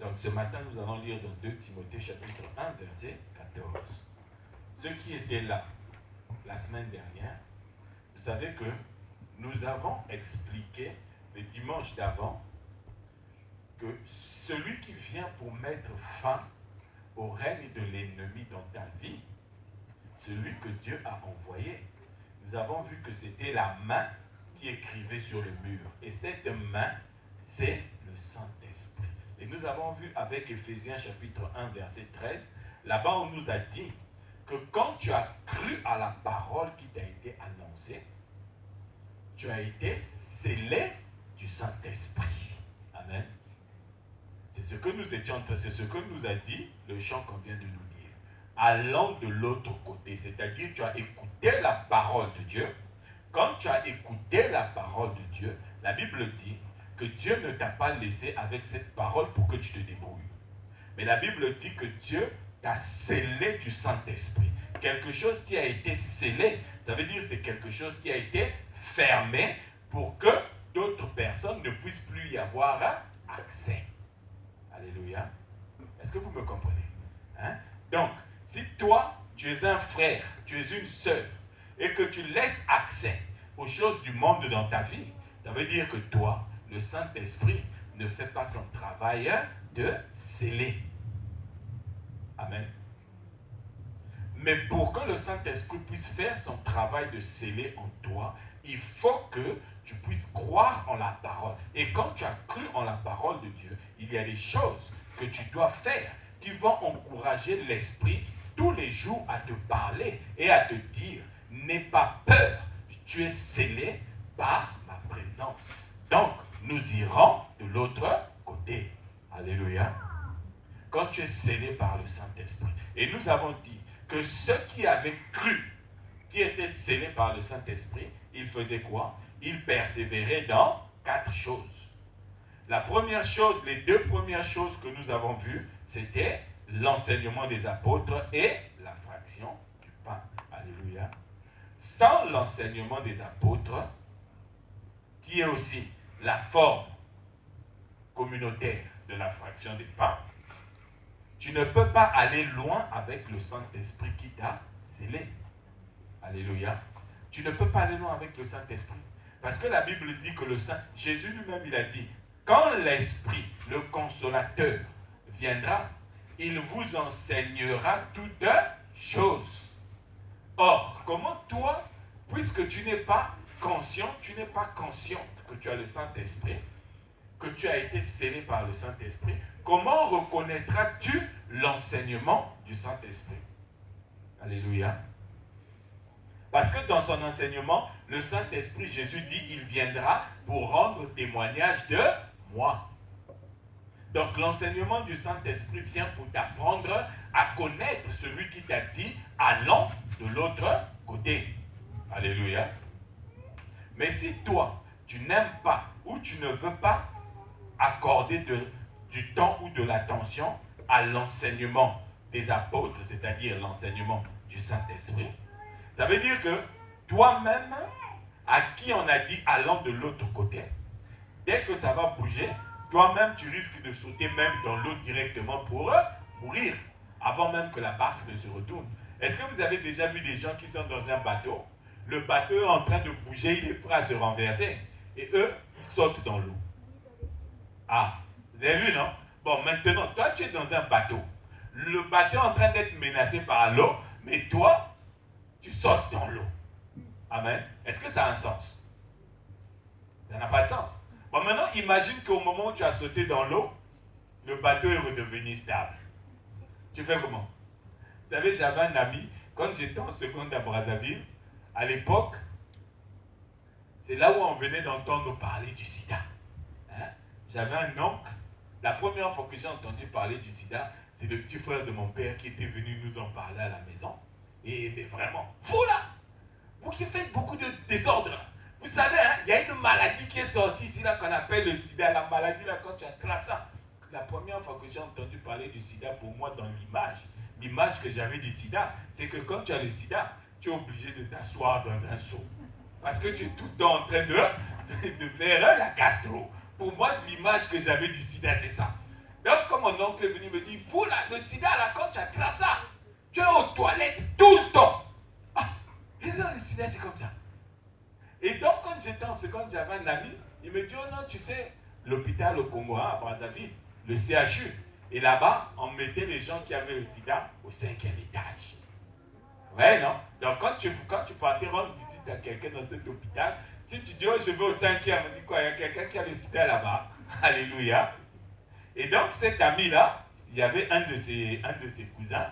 Donc ce matin, nous allons lire dans 2 Timothée chapitre 1, verset 14. Ceux qui étaient là la semaine dernière, vous savez que nous avons expliqué le dimanche d'avant que celui qui vient pour mettre fin au règne de l'ennemi dans ta vie, celui que Dieu a envoyé, nous avons vu que c'était la main qui écrivait sur le mur. Et cette main, c'est le Saint-Esprit. Et nous avons vu avec Éphésiens chapitre 1, verset 13, là-bas on nous a dit que quand tu as cru à la parole qui t'a été annoncée, tu as été scellé du Saint-Esprit. Amen. C'est ce que nous étions en train, c'est ce que nous a dit le chant qu'on vient de nous dire. Allant de l'autre côté, c'est-à-dire tu as écouté la parole de Dieu. Quand tu as écouté la parole de Dieu, la Bible dit que Dieu ne t'a pas laissé avec cette parole pour que tu te débrouilles. Mais la Bible dit que Dieu t'a scellé du Saint-Esprit. Quelque chose qui a été scellé, ça veut dire c'est quelque chose qui a été fermé pour que d'autres personnes ne puissent plus y avoir accès. Alléluia. Est-ce que vous me comprenez? Hein? Donc, si toi, tu es un frère, tu es une sœur, et que tu laisses accès aux choses du monde dans ta vie, ça veut dire que toi, le Saint-Esprit, ne fait pas son travail de sceller. Amen. Mais pour que le Saint-Esprit puisse faire son travail de sceller en toi, il faut que tu puisses croire en la parole. Et quand tu as cru en la parole de Dieu, il y a des choses que tu dois faire qui vont encourager l'Esprit tous les jours à te parler et à te dire, n'aie pas peur, tu es scellé par ma présence. Donc, nous irons de l'autre côté. Alléluia. Quand tu es scellé par le Saint-Esprit. Et nous avons dit que ceux qui avaient cru, qui étaient scellés par le Saint-Esprit, ils faisaient quoi? Ils persévéraient dans 4 choses. La première chose, les 2 premières choses que nous avons vues, c'était l'enseignement des apôtres et la fraction du pain. Alléluia. Sans l'enseignement des apôtres, qui est aussi la forme communautaire de la fraction des pains, tu ne peux pas aller loin avec le Saint-Esprit qui t'a scellé. Alléluia. Tu ne peux pas aller loin avec le Saint-Esprit. Parce que la Bible dit que le Saint, Jésus lui-même, il a dit, quand l'Esprit, le Consolateur, viendra, il vous enseignera toutes choses. Or, comment toi, puisque tu n'es pas conscient, tu n'es pas consciente que tu as le Saint-Esprit, que tu as été scellé par le Saint-Esprit, comment reconnaîtras-tu l'enseignement du Saint-Esprit? Alléluia. Parce que dans son enseignement, le Saint-Esprit, Jésus dit, il viendra pour rendre témoignage de moi. Donc l'enseignement du Saint-Esprit vient pour t'apprendre à connaître celui qui t'a dit, allons de l'autre côté. Alléluia. Mais si toi, tu n'aimes pas ou tu ne veux pas accorder du temps ou de l'attention à l'enseignement des apôtres, c'est-à-dire l'enseignement du Saint-Esprit, ça veut dire que toi-même, à qui on a dit allons de l'autre côté, dès que ça va bouger, toi-même tu risques de sauter même dans l'eau directement pour mourir, avant même que la barque ne se retourne. Est-ce que vous avez déjà vu des gens qui sont dans un bateau? Le bateau est en train de bouger, il est prêt à se renverser. Et eux, ils sautent dans l'eau. Ah, vous avez vu, non? Bon, maintenant, toi, tu es dans un bateau. Le bateau est en train d'être menacé par l'eau, mais toi, tu sautes dans l'eau. Amen. Est-ce que ça a un sens? Ça n'a pas de sens. Bon, maintenant, imagine qu'au moment où tu as sauté dans l'eau, le bateau est redevenu stable. Tu fais comment? Vous savez, j'avais un ami, quand j'étais en seconde à Brazzaville, à l'époque, c'est là où on venait d'entendre parler du sida. Hein? J'avais un oncle. La première fois que j'ai entendu parler du sida, c'est le petit frère de mon père qui était venu nous en parler à la maison. Et mais vraiment, vous là, vous qui faites beaucoup de désordre, là, vous savez, hein, il y a une maladie qui est sortie ici là qu'on appelle le sida. La maladie là, quand tu attrapes ça, la première fois que j'ai entendu parler du sida, pour moi, dans l'image que j'avais du sida, c'est que quand tu as le sida, tu es obligé de t'asseoir dans un seau. Parce que tu es tout le temps en train de faire la gastro. Pour moi, l'image que j'avais du sida, c'est ça. Donc, comme mon oncle est venu me dire, vous là, le sida, là, quand tu attrapes ça, tu es aux toilettes tout le temps. Ah, et non, le sida, c'est comme ça. Et donc, quand j'étais en seconde, j'avais un ami, il me dit, oh non, tu sais, l'hôpital au Congo, à Brazzaville, le CHU, et là-bas, on mettait les gens qui avaient le sida au 5e étage. Ouais, non? Donc, quand tu partais rendre visite à quelqu'un dans cet hôpital, si tu dis, oh, je vais au 5e, on dit quoi, il y a quelqu'un qui a le sida là-bas. Alléluia. Et donc, cet ami-là, il y avait un de ses cousins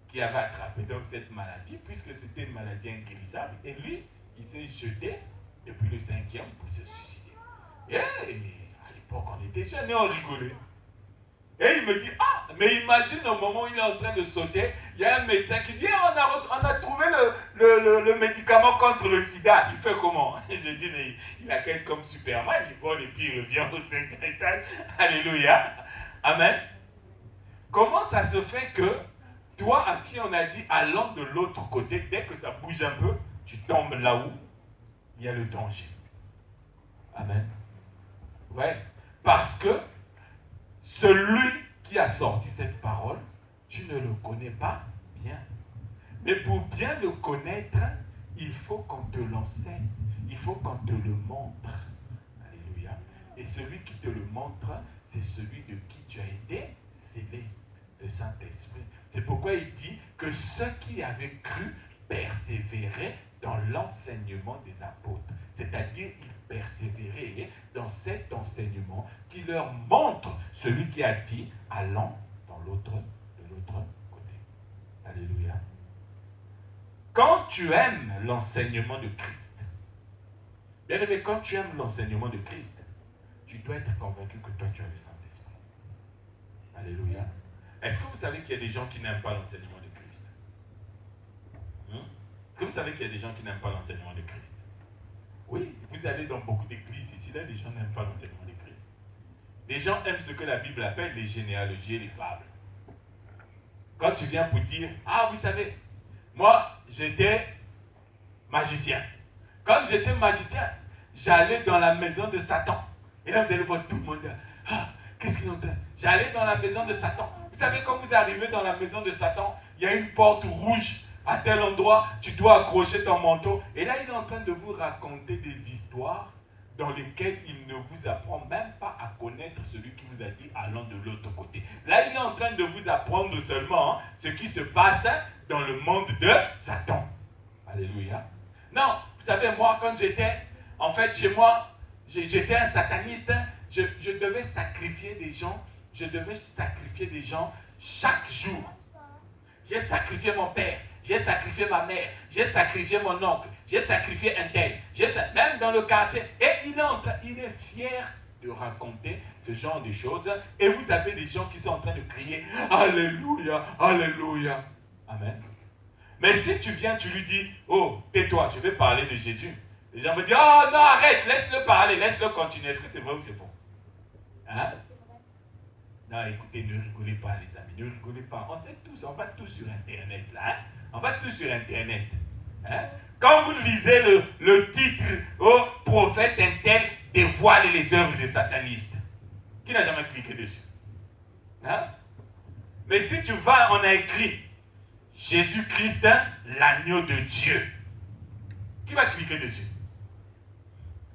qui avait attrapé donc cette maladie, puisque c'était une maladie inguérissable, et lui, il s'est jeté depuis le 5e pour se suicider. Et à l'époque, on était jeunes et on rigolait. Et il me dit, ah, mais imagine au moment où il est en train de sauter, il y a un médecin qui dit, ah, on a trouvé le médicament contre le sida. Il fait comment? Et je dis, mais il a quelqu'un comme Superman, il vole et puis il revient au 5e étage. Alléluia. Amen. Comment ça se fait que toi, à qui on a dit, allant de l'autre côté, dès que ça bouge un peu, tu tombes là où il y a le danger? Amen. Ouais. Parce que celui qui a sorti cette parole, tu ne le connais pas bien. Mais pour bien le connaître, il faut qu'on te l'enseigne. Il faut qu'on te le montre. Alléluia. Et celui qui te le montre, c'est celui de qui tu as été scellé, le Saint-Esprit. C'est pourquoi il dit que ceux qui avaient cru persévéraient dans l'enseignement des apôtres. C'est-à-dire, ils persévéraient dans cet enseignement qui leur montre celui qui a dit, allons de l'autre côté. Alléluia. Quand tu aimes l'enseignement de Christ, bien aimé, quand tu aimes l'enseignement de Christ, tu dois être convaincu que toi, tu as le Saint-Esprit. Alléluia. Est-ce que vous savez qu'il y a des gens qui n'aiment pas l'enseignement de Christ? Est-ce que vous savez qu'il y a des gens qui n'aiment pas l'enseignement de Christ? Oui, vous allez dans beaucoup d'églises ici, là, les gens n'aiment pas l'enseignement de Christ. Les gens aiment ce que la Bible appelle les généalogies et les fables. Quand tu viens pour dire, ah, vous savez, moi, j'étais magicien. Quand j'étais magicien, j'allais dans la maison de Satan. Et là, vous allez voir tout le monde. Ah, qu'est-ce qu'il entend? J'allais dans la maison de Satan. Vous savez, quand vous arrivez dans la maison de Satan, il y a une porte rouge à tel endroit, tu dois accrocher ton manteau. Et là, il est en train de vous raconter des histoires dans lesquelles il ne vous apprend même pas à connaître celui qui vous a dit allons de l'autre côté. Là, il est en train de vous apprendre seulement ce qui se passe dans le monde de Satan. Alléluia. Non, vous savez, moi, quand j'étais, en fait, chez moi, j'étais un sataniste, je devais sacrifier des gens, chaque jour. J'ai sacrifié mon père, j'ai sacrifié ma mère, j'ai sacrifié mon oncle, j'ai sacrifié un tel, même dans le quartier. Et il est fier de raconter ce genre de choses. Et vous avez des gens qui sont en train de crier « Alléluia, Alléluia ». Amen. Mais si tu viens, tu lui dis « Oh, tais-toi, je vais parler de Jésus ». Les gens me disent « Oh non, arrête, laisse-le parler, laisse-le continuer. » Est-ce que c'est vrai ou c'est faux? Hein? Non, écoutez, ne rigolez pas, les amis, ne rigolez pas. On sait tous, on va tous sur Internet, là. Hein? On va tous sur Internet. Hein? Quand vous lisez le titre « Oh, prophète un tel dévoile les œuvres des satanistes », qui n'a jamais cliqué dessus? Hein? Mais si tu vas, on a écrit « Jésus-Christ, l'agneau de Dieu ». Qui va cliquer dessus?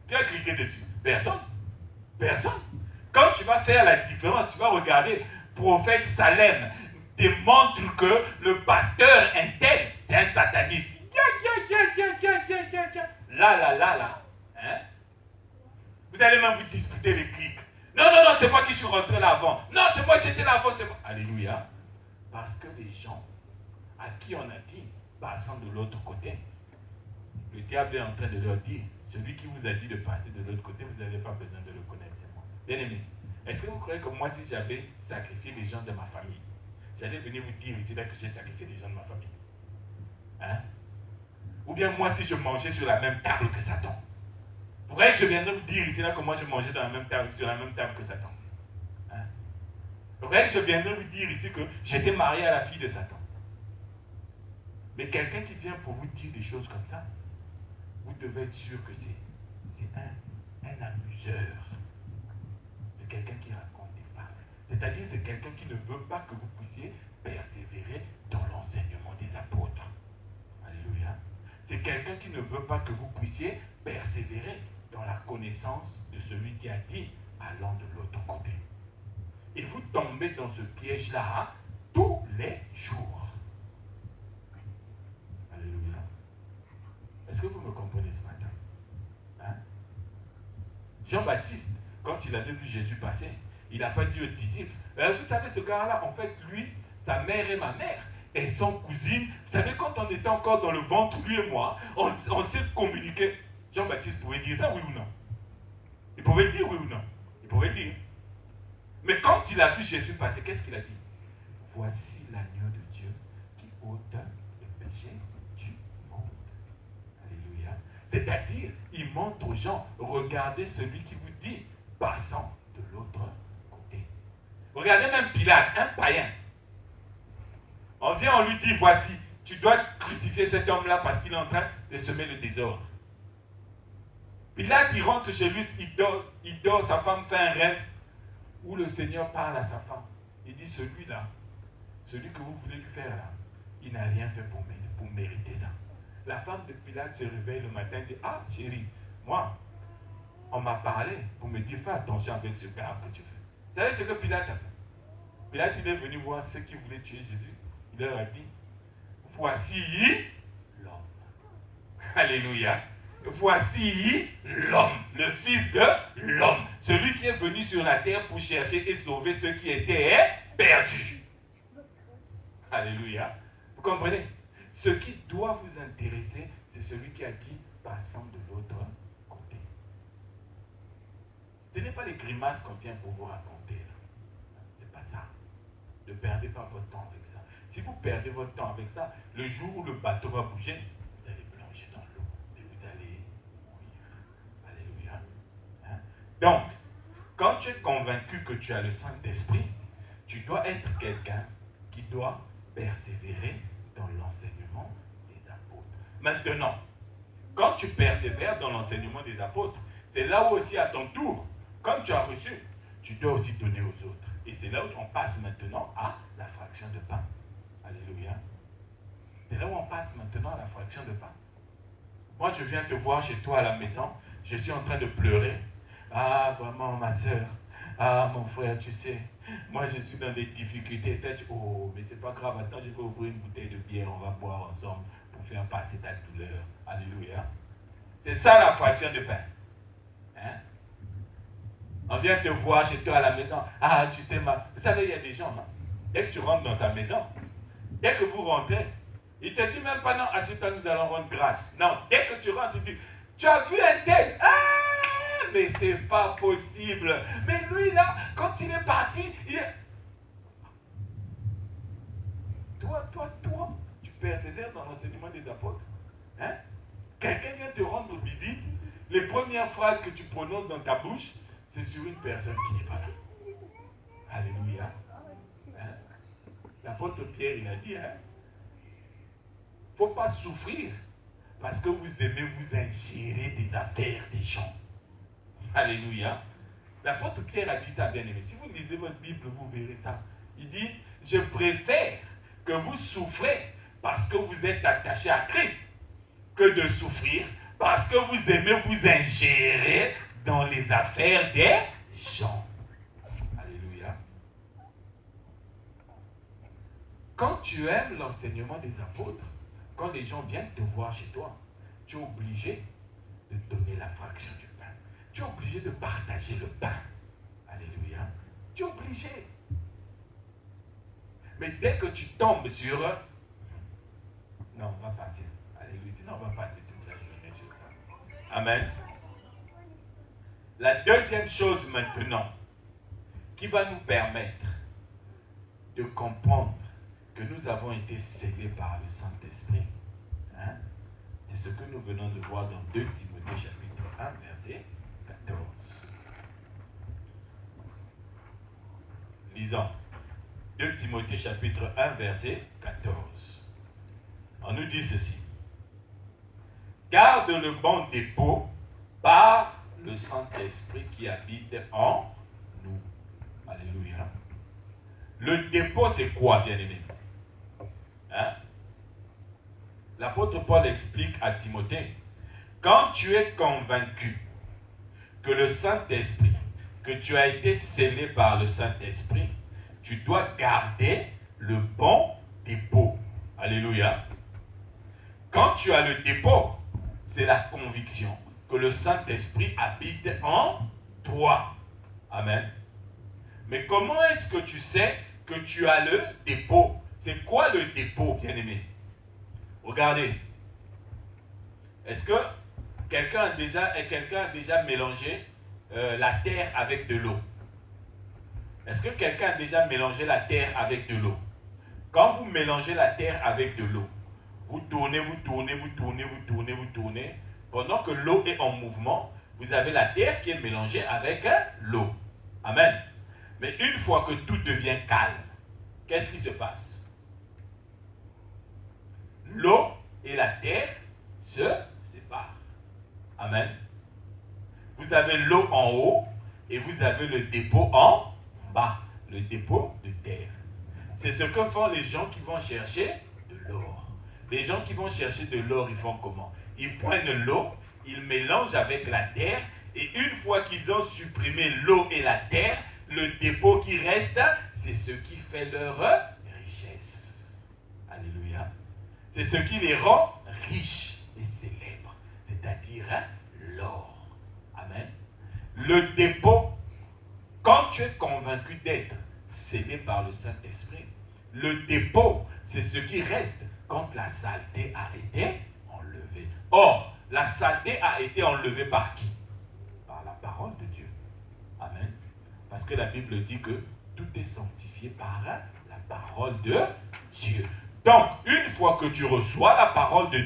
Qui va cliquer dessus? Personne. Personne. Quand tu vas faire la différence, tu vas regarder, prophète Salem démontre que le pasteur un tel, c'est un sataniste. Là. Hein? Vous allez même vous disputer les clics. Non, c'est moi qui suis rentré là avant. Non, c'est moi qui j'étais là avant. Alléluia. Parce que les gens à qui on a dit, passant de l'autre côté, le diable est en train de leur dire, celui qui vous a dit de passer de l'autre côté, vous n'avez pas besoin de le connaître, c'est moi. Bien aimé, est-ce que vous croyez que moi, si j'avais sacrifié les gens de ma famille, j'allais venir vous dire ici là que j'ai sacrifié les gens de ma famille? Hein? Ou bien moi, si je mangeais sur la même table que Satan, vous croyez que je viendrais vous dire ici là que moi, je mangeais sur la même table que Satan? Hein? Vous croyez que je viendrais vous dire ici que j'étais marié à la fille de Satan? Mais quelqu'un qui vient pour vous dire des choses comme ça, vous devez être sûr que c'est un amuseur. C'est quelqu'un qui raconte des fables. C'est-à-dire, c'est quelqu'un qui ne veut pas que vous puissiez persévérer dans l'enseignement des apôtres. Alléluia. C'est quelqu'un qui ne veut pas que vous puissiez persévérer dans la connaissance de celui qui a dit allant de l'autre côté. Et vous tombez dans ce piège-là tous les jours. Alléluia. Est-ce que vous me comprenez ce matin? Hein? Jean-Baptiste, quand il avait vu Jésus passer, il n'a pas dit aux disciples, vous savez, ce gars-là, en fait, lui, sa mère et ma mère, elles sont cousines. Vous savez, quand on était encore dans le ventre, lui et moi, on s'est communiqué. Jean-Baptiste pouvait dire ça, oui ou non? Il pouvait le dire, oui ou non? Il pouvait le dire. Mais quand il a vu Jésus passer, qu'est-ce qu'il a dit? Voici l'agneau de Dieu qui ôte le péché du monde. Alléluia. C'est-à-dire, il montre aux gens, regardez celui qui vous dit, passant de l'autre côté. Regardez même Pilate, un païen. On vient, on lui dit, voici, tu dois crucifier cet homme-là parce qu'il est en train de semer le désordre. Pilate, il rentre chez lui, il dort, sa femme fait un rêve où le Seigneur parle à sa femme. Il dit, celui-là, celui que vous voulez lui faire là, il n'a rien fait pour mériter ça. La femme de Pilate se réveille le matin et dit, ah chérie, moi, on m'a parlé pour me dire, fais attention avec ce gars que tu fais. Vous savez ce que Pilate a fait? Pilate, il est venu voir ceux qui voulaient tuer Jésus. Il leur a dit, voici l'homme. Alléluia. Voici l'homme, le fils de l'homme. Celui qui est venu sur la terre pour chercher et sauver ceux qui étaient perdus. Alléluia. Vous comprenez? Ce qui doit vous intéresser, c'est celui qui a dit, passant de l'autre côté. Ce n'est pas les grimaces qu'on vient pour vous raconter. C'est pas ça. Ne perdez pas votre temps avec ça. Si vous perdez votre temps avec ça, le jour où le bateau va bouger, vous allez plonger dans l'eau et vous allez mourir. Alléluia. Hein? Donc, quand tu es convaincu que tu as le Saint-Esprit, tu dois être quelqu'un qui doit persévérer dans l'enseignement des apôtres. Maintenant, quand tu persévères dans l'enseignement des apôtres, c'est là où aussi à ton tour, comme tu as reçu, tu dois aussi donner aux autres. Et c'est là où on passe maintenant à la fraction de pain. Alléluia. C'est là où on passe maintenant à la fraction de pain. Moi, je viens te voir chez toi à la maison, je suis en train de pleurer. Ah, vraiment, ma soeur. Ah, mon frère, tu sais, moi, je suis dans des difficultés. Oh, mais c'est pas grave, attends, je vais ouvrir une bouteille de bière, on va boire ensemble pour faire passer ta douleur. Alléluia. C'est ça la fraction de pain. Hein? On vient te voir chez toi à la maison. Ah, tu sais, vous savez, il y a des gens, hein? Dès que tu rentres dans sa maison, dès que vous rentrez, il ne te dit même pas non, assieds-toi, nous allons rendre grâce. Non, dès que tu rentres, il dit, tu as vu un tel? Ah, mais c'est pas possible. Mais lui là, quand il est parti, il est... Toi, tu persévères dans l'enseignement des apôtres. Hein? Quelqu'un vient te rendre visite, les premières phrases que tu prononces dans ta bouche, c'est sur une personne qui n'est pas là. Alléluia. Hein? L'apôtre Pierre, il a dit, il ne faut pas souffrir parce que vous aimez vous ingérer des affaires des gens. Alléluia. L'apôtre Pierre a dit ça, bien aimé. Si vous lisez votre Bible, vous verrez ça. Il dit, je préfère que vous souffrez parce que vous êtes attaché à Christ que de souffrir parce que vous aimez vous ingérer dans les affaires des gens. Alléluia. Quand tu aimes l'enseignement des apôtres, quand les gens viennent te voir chez toi, tu es obligé de donner la fraction du pain. Tu es obligé de partager le pain. Alléluia. Tu es obligé. Mais dès que tu tombes sur... Non, on va passer. Alléluia. Sinon, on va passer toute la journée sur ça. Amen. La deuxième chose maintenant qui va nous permettre de comprendre que nous avons été scellés par le Saint-Esprit, hein, c'est ce que nous venons de voir dans 2 Timothée chapitre 1, verset 14. Lisons. 2 Timothée chapitre 1, verset 14. On nous dit ceci. Garde le bon dépôt par le Saint-Esprit qui habite en nous. Alléluia. Le dépôt, c'est quoi, bien-aimé? Hein? L'apôtre Paul explique à Timothée, quand tu es convaincu que le Saint-Esprit, que tu as été scellé par le Saint-Esprit, tu dois garder le bon dépôt. Alléluia. Quand tu as le dépôt, c'est la conviction que le Saint-Esprit habite en toi. Amen. Mais comment est-ce que tu sais que tu as le dépôt? C'est quoi le dépôt, bien-aimé? Regardez. Est-ce que quelqu'un a déjà mélangé la terre avec de l'eau? Est-ce que quelqu'un a déjà mélangé la terre avec de l'eau? Quand vous mélangez la terre avec de l'eau, vous tournez, vous tournez, vous tournez, vous tournez, vous tournez. Pendant que l'eau est en mouvement, vous avez la terre qui est mélangée avec l'eau. Amen. Mais une fois que tout devient calme, qu'est-ce qui se passe? L'eau et la terre se séparent. Amen. Vous avez l'eau en haut et vous avez le dépôt en bas, le dépôt de terre. C'est ce que font les gens qui vont chercher de l'or. Les gens qui vont chercher de l'or, ils font comment? Ils prennent l'eau, ils mélangent avec la terre, et une fois qu'ils ont supprimé l'eau et la terre, le dépôt qui reste, c'est ce qui fait leur richesse. Alléluia. C'est ce qui les rend riches et célèbres, c'est-à-dire l'or. Amen. Le dépôt, quand tu es convaincu d'être scellé par le Saint-Esprit, le dépôt, c'est ce qui reste quand la saleté a été enlevée. Or, la saleté a été enlevée par qui? Par la parole de Dieu. Amen. Parce que la Bible dit que tout est sanctifié par la parole de Dieu. Donc, une fois que tu reçois la parole de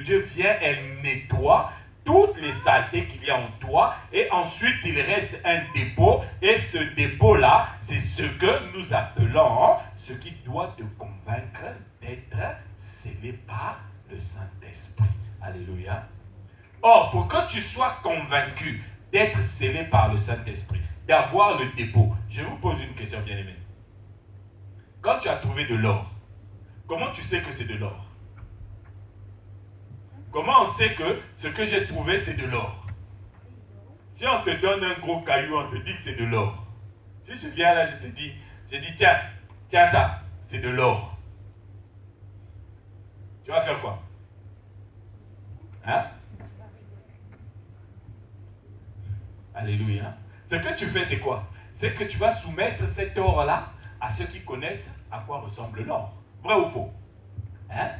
Dieu vient, elle nettoie toutes les saletés qu'il y a en toi, et ensuite il reste un dépôt, et ce dépôt-là, c'est ce que nous appelons, ce qui doit te convaincre d'être scellé par le Saint-Esprit. Alléluia. Or, pour que tu sois convaincu d'être scellé par le Saint-Esprit, d'avoir le dépôt, je vous pose une question, bien-aimé. Quand tu as trouvé de l'or, comment tu sais que c'est de l'or? Comment on sait que ce que j'ai trouvé, c'est de l'or? Si on te donne un gros caillou, on te dit que c'est de l'or. Si je viens là, je dis, tiens ça, c'est de l'or. Tu vas faire quoi? Hein? Alléluia. Ce que tu fais, c'est quoi? C'est que tu vas soumettre cet or-là à ceux qui connaissent à quoi ressemble l'or. Vrai ou faux? Hein?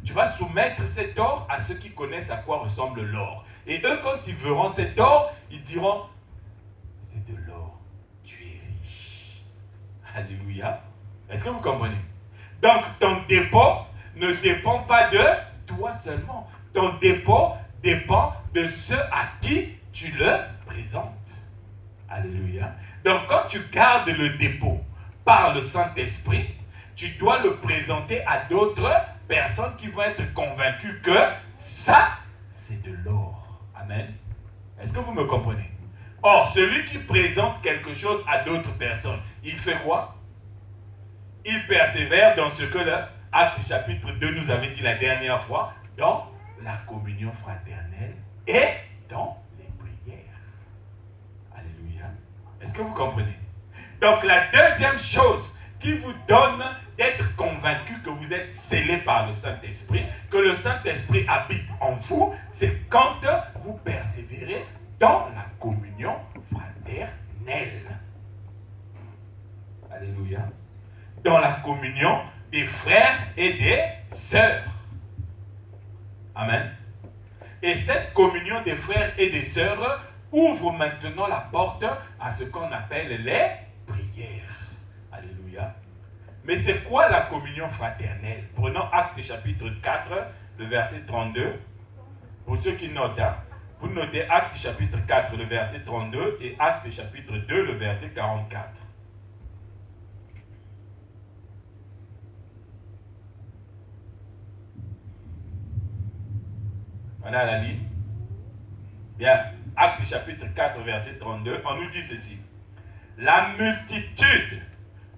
Tu vas soumettre cet or à ceux qui connaissent à quoi ressemble l'or. Et eux, quand ils verront cet or, ils diront, c'est de l'or, tu es riche. Alléluia. Est-ce que vous comprenez? Donc, ton dépôt ne dépend pas de toi seulement. Ton dépôt dépend de ceux à qui tu le présentes. Alléluia. Donc, quand tu gardes le dépôt par le Saint-Esprit, tu dois le présenter à d'autres personnes qui vont être convaincues que ça, c'est de l'or. Amen. Est-ce que vous me comprenez? Or, celui qui présente quelque chose à d'autres personnes, il fait quoi? Il persévère dans ce que l'Acte chapitre 2 nous avait dit la dernière fois, dans la communion fraternelle et dans les prières. Alléluia. Est-ce que vous comprenez? Donc, la deuxième chose qui vous donne d'être convaincu que vous êtes scellé par le Saint-Esprit, que le Saint-Esprit habite en vous, c'est quand vous persévérez dans la communion fraternelle. Alléluia. Dans la communion des frères et des sœurs. Amen. Et cette communion des frères et des sœurs ouvre maintenant la porte à ce qu'on appelle les prières. Alléluia. Mais c'est quoi la communion fraternelle? Prenons Actes chapitre 4, le verset 32. Pour ceux qui notent, hein, vous notez Actes chapitre 4, le verset 32 et Actes chapitre 2, le verset 44. On a la ligne. Bien. Actes chapitre 4, verset 32. On nous dit ceci. La multitude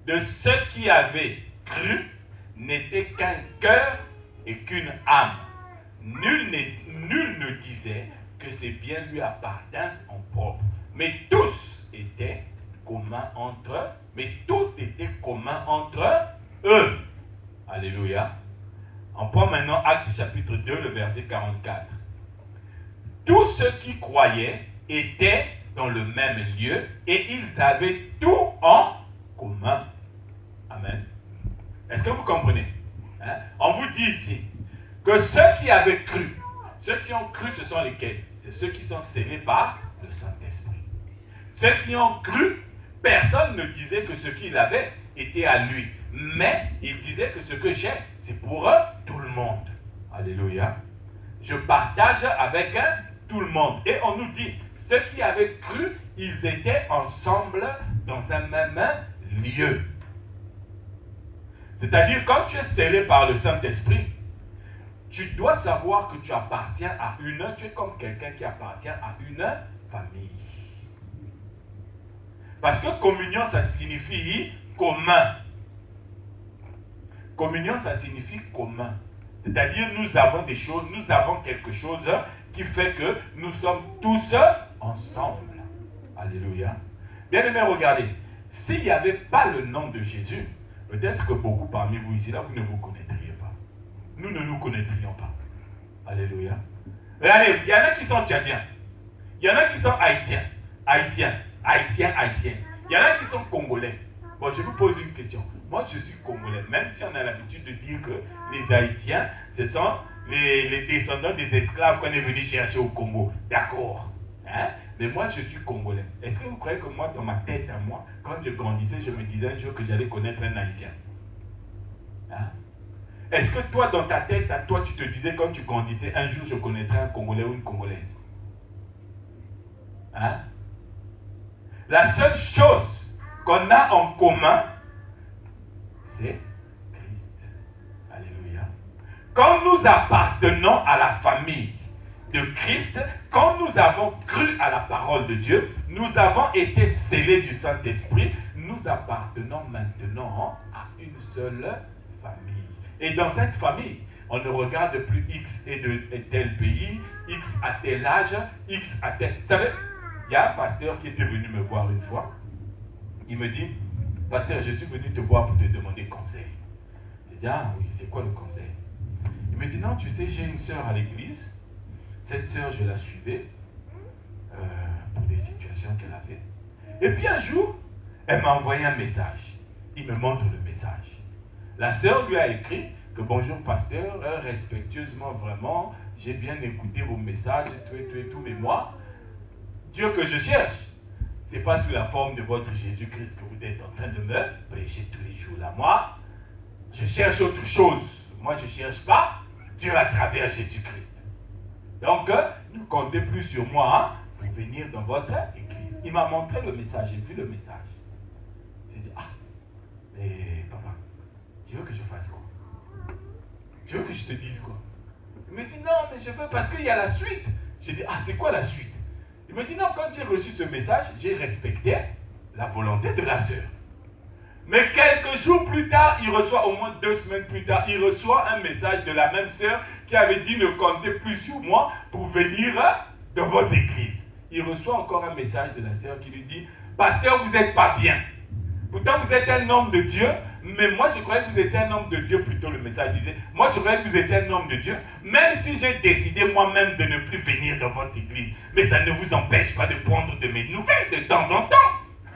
de ceux qui avaient cru n'était qu'un cœur et qu'une âme. Nul ne disait que ses biens lui appartinssent en propre, mais tous étaient communs entre eux, mais tout était commun entre eux. Alléluia. On prend maintenant Actes chapitre 2, le verset 44. Tous ceux qui croyaient étaient dans le même lieu et ils avaient tout en commun. Amen. Est-ce que vous comprenez? Hein? On vous dit ici que ceux qui avaient cru, ceux qui ont cru, ce sont lesquels? C'est ceux qui sont scellés par le Saint-Esprit. Ceux qui ont cru, personne ne disait que ce qu'il avait était à lui. Mais il disait que ce que j'ai, c'est pour tout le monde. Alléluia. Je partage avec tout le monde. Et on nous dit, ceux qui avaient cru, ils étaient ensemble dans un même lieu. C'est-à-dire, quand tu es scellé par le Saint-Esprit, tu dois savoir que tu appartiens à tu es comme quelqu'un qui appartient à une famille. Parce que communion, ça signifie commun. Communion, ça signifie commun. C'est-à-dire, nous avons des choses, nous avons quelque chose qui fait que nous sommes tous ensemble. Alléluia. Bien-aimés, regardez. S'il n'y avait pas le nom de Jésus, peut-être que beaucoup parmi vous ici, là, vous ne vous connaîtriez pas. Nous ne nous connaîtrions pas. Alléluia. Regardez, il y en a qui sont tchadiens. Il y en a qui sont haïtiens. Haïtiens. Il y en a qui sont congolais. Bon, je vous pose une question. Moi, je suis congolais. Même si on a l'habitude de dire que les Haïtiens, ce sont les descendants des esclaves qu'on est venu chercher au Congo. D'accord. Hein? Mais moi, je suis congolais. Est-ce que vous croyez que moi, dans ma tête à moi, quand je grandissais, je me disais un jour que j'allais connaître un Haïtien? Hein? Est-ce que toi, dans ta tête à toi, tu te disais quand tu grandissais, un jour je connaîtrais un Congolais ou une Congolaise? Hein? La seule chose qu'on a en commun, c'est Christ. Alléluia. Quand nous appartenons à la famille de Christ, quand nous avons cru à la parole de Dieu, nous avons été scellés du Saint-Esprit, nous appartenons maintenant à une seule famille. Et dans cette famille, on ne regarde plus X et de tel pays, X à tel âge, X à tel... Vous savez, il y a un pasteur qui était venu me voir une fois. Il me dit, pasteur, je suis venu te voir pour te demander conseil. J'ai dit, ah oui, c'est quoi le conseil? Il me dit, non, tu sais, j'ai une sœur à l'église. Cette sœur, je la suivais pour des situations qu'elle avait. Et puis un jour, elle m'a envoyé un message. Il me montre le message. La sœur lui a écrit que bonjour pasteur, respectueusement vraiment, j'ai bien écouté vos messages et tout, mais moi, Dieu que je cherche, ce n'est pas sous la forme de votre Jésus-Christ que vous êtes en train de me prêcher tous les jours là. Moi, je cherche autre chose. Moi, je ne cherche pas Dieu à travers Jésus-Christ. Donc, ne comptez plus sur moi pour venir dans votre église. Il m'a montré le message, j'ai vu le message. J'ai dit, ah, mais papa, tu veux que je fasse quoi? Tu veux que je te dise quoi? Il me dit, non, mais je veux parce qu'il y a la suite. J'ai dit, ah, c'est quoi la suite? Il me dit, non, quand j'ai reçu ce message, j'ai respecté la volonté de la sœur. Mais quelques jours plus tard, il reçoit, au moins 2 semaines plus tard, il reçoit un message de la même sœur qui avait dit ne comptez plus sur moi pour venir dans votre église. Il reçoit encore un message de la sœur qui lui dit, pasteur, vous n'êtes pas bien. Pourtant, vous êtes un homme de Dieu, mais moi, je croyais que vous étiez un homme de Dieu, plutôt le message disait, moi, je croyais que vous étiez un homme de Dieu, même si j'ai décidé moi-même de ne plus venir dans votre église. Mais ça ne vous empêche pas de prendre de mes nouvelles de temps en temps.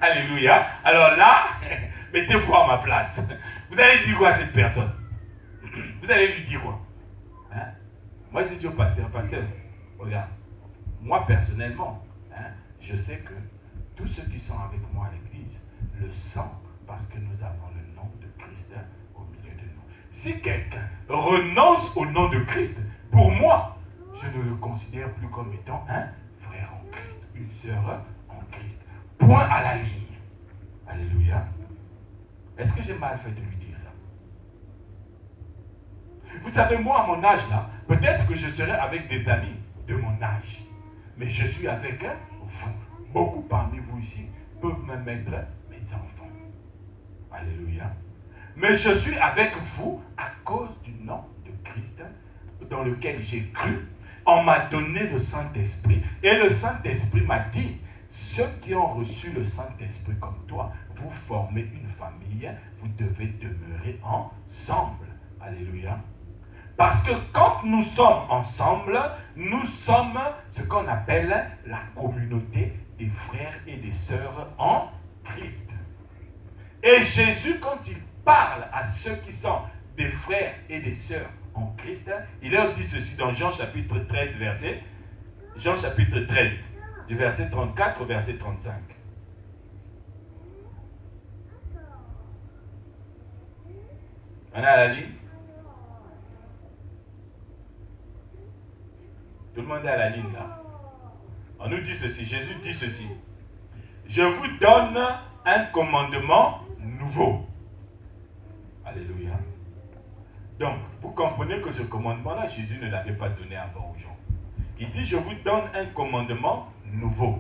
Alléluia. Alors là, mettez-vous à ma place. Vous allez dire quoi à cette personne? Vous allez lui dire quoi? Hein? Moi, je dis au pasteur, pasteur, regarde, moi personnellement, hein, je sais que tous ceux qui sont avec moi à l'église le sentent parce que nous avons le nom de Christ au milieu de nous. Si quelqu'un renonce au nom de Christ, pour moi, je ne le considère plus comme étant un frère en Christ, une sœur en Christ. Point à la ligne. Alléluia. Est-ce que j'ai mal fait de lui dire ça? Vous savez, moi, à mon âge là, peut-être que je serai avec des amis de mon âge. Mais je suis avec vous. Beaucoup parmi vous ici peuvent même être mes enfants. Alléluia. Mais je suis avec vous à cause du nom de Christ dans lequel j'ai cru. On m'a donné le Saint-Esprit. Et le Saint-Esprit m'a dit, ceux qui ont reçu le Saint-Esprit comme toi, vous formez une famille, vous devez demeurer ensemble. Alléluia. Parce que quand nous sommes ensemble, nous sommes ce qu'on appelle la communauté des frères et des sœurs en Christ. Et Jésus, quand il parle à ceux qui sont des frères et des sœurs en Christ, il leur dit ceci dans Jean chapitre 13, Jean chapitre 13, du verset 34 au verset 35. On a la ligne? Tout le monde est à la ligne là. On nous dit ceci, Jésus dit ceci. Je vous donne un commandement nouveau. Alléluia. Donc, vous comprenez que ce commandement-là, Jésus ne l'avait pas donné avant aux gens. Il dit, je vous donne un commandement nouveau.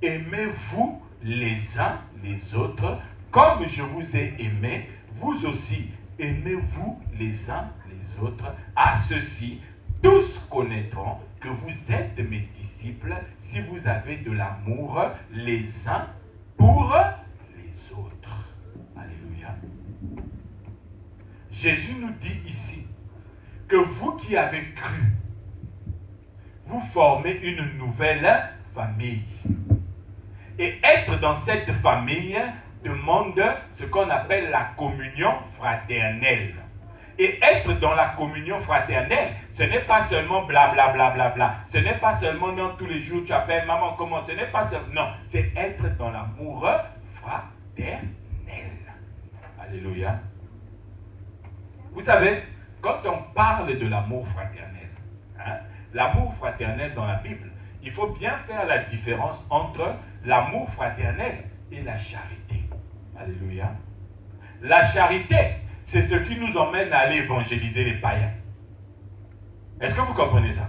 Aimez-vous les uns les autres, comme je vous ai aimé, vous aussi, aimez-vous les uns les autres. À ceci, tous connaîtront que vous êtes mes disciples si vous avez de l'amour les uns pour les autres. Alléluia. Jésus nous dit ici que vous qui avez cru, vous formez une nouvelle famille. Et être dans cette famille demande ce qu'on appelle la communion fraternelle. Et être dans la communion fraternelle, ce n'est pas seulement blablabla. Bla, bla, bla. Ce n'est pas seulement dans tous les jours tu appelles maman comment. Ce n'est pas seulement. Non, c'est être dans l'amour fraternel. Alléluia. Vous savez, quand on parle de l'amour fraternel, l'amour fraternel dans la Bible, il faut bien faire la différence entre l'amour fraternel et la charité. Alléluia. La charité, c'est ce qui nous emmène à aller évangéliser les païens. Est-ce que vous comprenez ça?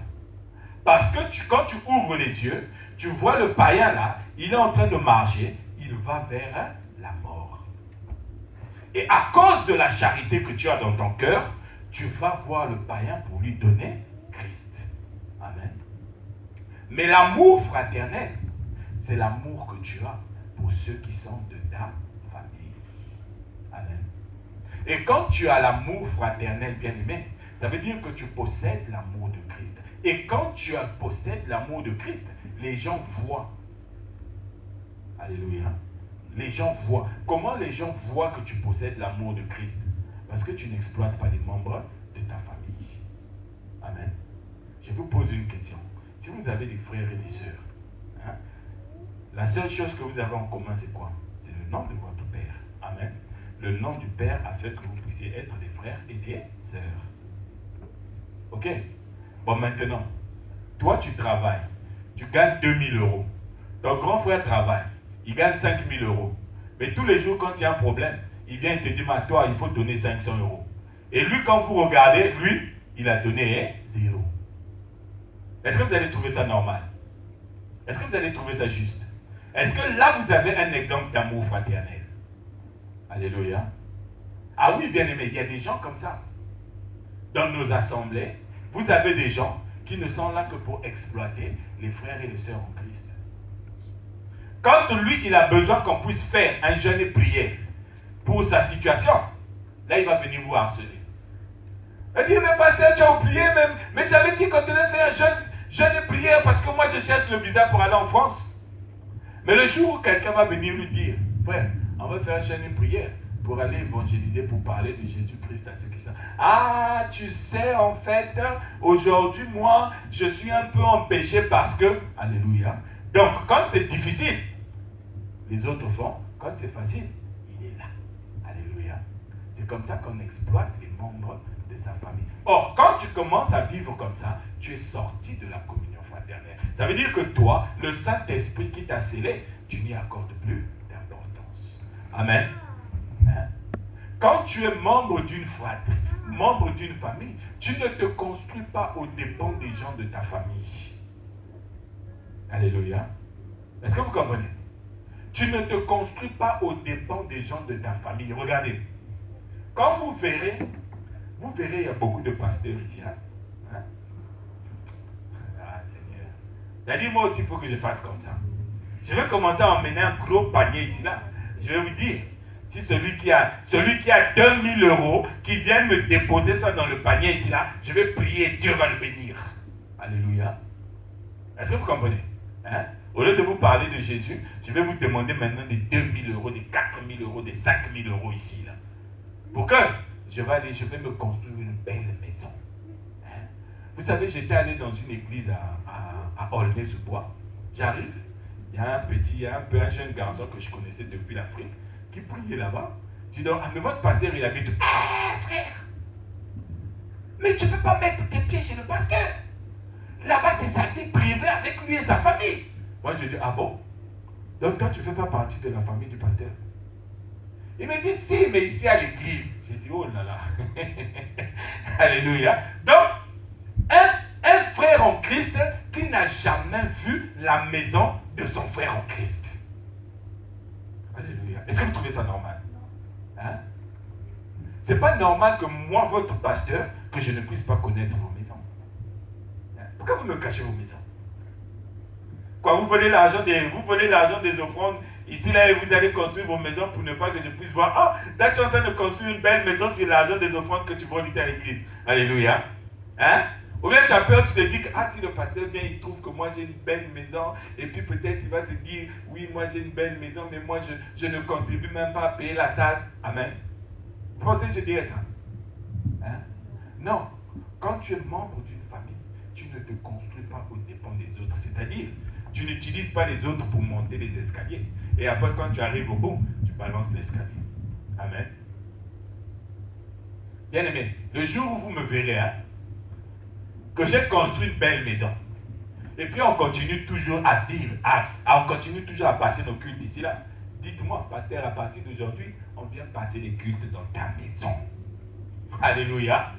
Parce que quand tu ouvres les yeux, tu vois le païen là, il est en train de marcher, il va vers la mort. Et à cause de la charité que tu as dans ton cœur, tu vas voir le païen pour lui donner Christ. Amen. Mais l'amour fraternel, c'est l'amour que tu as pour ceux qui sont de ta famille. Amen. Et quand tu as l'amour fraternel, bien-aimé, ça veut dire que tu possèdes l'amour de Christ. Et quand tu possèdes l'amour de Christ, les gens voient. Alléluia. Les gens voient. Comment les gens voient que tu possèdes l'amour de Christ? Parce que tu n'exploites pas les membres de ta famille. Amen. Je vous pose une question. Si vous avez des frères et des sœurs, la seule chose que vous avez en commun, c'est quoi? C'est le nom de votre Père. Amen. Le nom du Père a fait que vous puissiez être des frères et des sœurs. Ok? Bon, maintenant, toi, tu travailles. Tu gagnes 2000 euros. Ton grand frère travaille. Il gagne 5000 euros. Mais tous les jours, quand il y a un problème, il vient te dire, à toi, il faut donner 500 euros. Et lui, quand vous regardez, lui, il a donné 0. Est-ce que vous allez trouver ça normal? Est-ce que vous allez trouver ça juste? Est-ce que là, vous avez un exemple d'amour fraternel? Alléluia. Ah oui, bien aimé, il y a des gens comme ça. Dans nos assemblées, vous avez des gens qui ne sont là que pour exploiter les frères et les sœurs en Christ. Quand lui, il a besoin qu'on puisse faire un jeûne et prière pour sa situation, là, il va venir vous harceler. Il dit, mais pasteur, tu as oublié même, mais tu avais dit qu'on devait faire un jeûne et prière parce que moi, je cherche le visa pour aller en France. Mais le jour où quelqu'un va venir lui dire, frère, on va faire un jeûne et prière pour aller évangéliser, pour parler de Jésus-Christ à ceux qui sont. Ah, tu sais, en fait, aujourd'hui, moi, je suis un peu empêché parce que, alléluia. Donc, quand c'est difficile, les autres font. Quand c'est facile, il est là. Alléluia. C'est comme ça qu'on exploite les membres de sa famille. Or, quand tu commences à vivre comme ça, tu es sorti de la communion fraternelle. Ça veut dire que toi, le Saint-Esprit qui t'a scellé, tu n'y accordes plus d'importance. Amen. Quand tu es membre d'une fratrie, membre d'une famille, tu ne te construis pas aux dépens des gens de ta famille. Alléluia. Est-ce que vous comprenez? Tu ne te construis pas aux dépens des gens de ta famille. Regardez. Quand vous verrez, il y a beaucoup de pasteurs ici. Hein? Ah, Seigneur. Il a dit, moi aussi, il faut que je fasse comme ça. Je vais commencer à emmener un gros panier ici, là. Je vais vous dire, si celui qui a 2000 euros, qui vient me déposer ça dans le panier ici, là, je vais prier, Dieu va le bénir. Alléluia. Est-ce que vous comprenez? Hein? Au lieu de vous parler de Jésus, je vais vous demander maintenant des 2000 euros, des 4000 euros, des 5000 euros ici, là. Pour que je vais me construire une belle maison. Hein? Vous savez, j'étais allé dans une église à Aulnay-sous-Bois. J'arrive, il y a un jeune garçon que je connaissais depuis l'Afrique qui priait là-bas. Je dis donc, mais votre pasteur, il habite. Ah, frère! Mais tu ne peux pas mettre tes pieds chez le pasteur. Là-bas, c'est sa vie privée avec lui et sa famille. Moi, je dis, ah bon? Donc toi, tu ne fais pas partie de la famille du pasteur? Il me dit, si, mais ici à l'église. J'ai dit, oh là là. Alléluia. Donc, un frère en Christ qui n'a jamais vu la maison de son frère en Christ. Alléluia. Est-ce que vous trouvez ça normal? Hein? C'est pas normal que moi, votre pasteur, que je ne puisse pas connaître vos maisons. Pourquoi vous me cachez vos maisons? Quoi, vous volez l'argent des offrandes ici, là, et vous allez construire vos maisons pour ne pas que je puisse voir. Ah, là, tu es en train de construire une belle maison sur l'argent des offrandes que tu voles ici à l'église. Alléluia. Hein? Ou bien tu as peur, tu te dis que ah, si le pasteur vient, il trouve que moi j'ai une belle maison, et puis peut-être il va se dire, oui, moi j'ai une belle maison, mais moi je ne contribue même pas à payer la salle. Amen. Vous pensez que je dirais ça? Hein? Non. Quand tu es membre d'une famille, tu ne te construis pas aux dépens des autres. C'est-à-dire, tu n'utilises pas les autres pour monter les escaliers. Et après, quand tu arrives au bout, tu balances l'escalier. Amen. Bien aimé, le jour où vous me verrez, hein, que j'ai construit une belle maison, et puis on continue toujours à vivre, on continue toujours à passer nos cultes ici, là. Dites-moi, pasteur, à partir d'aujourd'hui, on vient passer les cultes dans ta maison. Alléluia.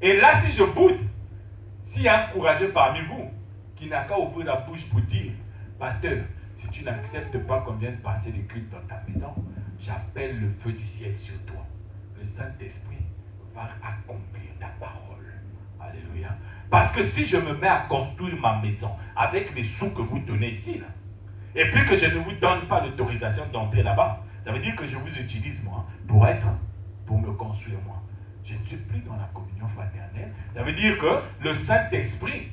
Et là, si je boude, s'il y a un courageux parmi vous qui n'a qu'à ouvrir la bouche pour dire, pasteur, si tu n'acceptes pas qu'on vienne passer les cultes dans ta maison, j'appelle le feu du ciel sur toi. Le Saint-Esprit va accomplir ta parole. Alléluia. Parce que si je me mets à construire ma maison avec les sous que vous donnez ici, là, et puis que je ne vous donne pas l'autorisation d'entrer là-bas, ça veut dire que je vous utilise moi pour me construire moi. Je ne suis plus dans la communion fraternelle. Ça veut dire que le Saint-Esprit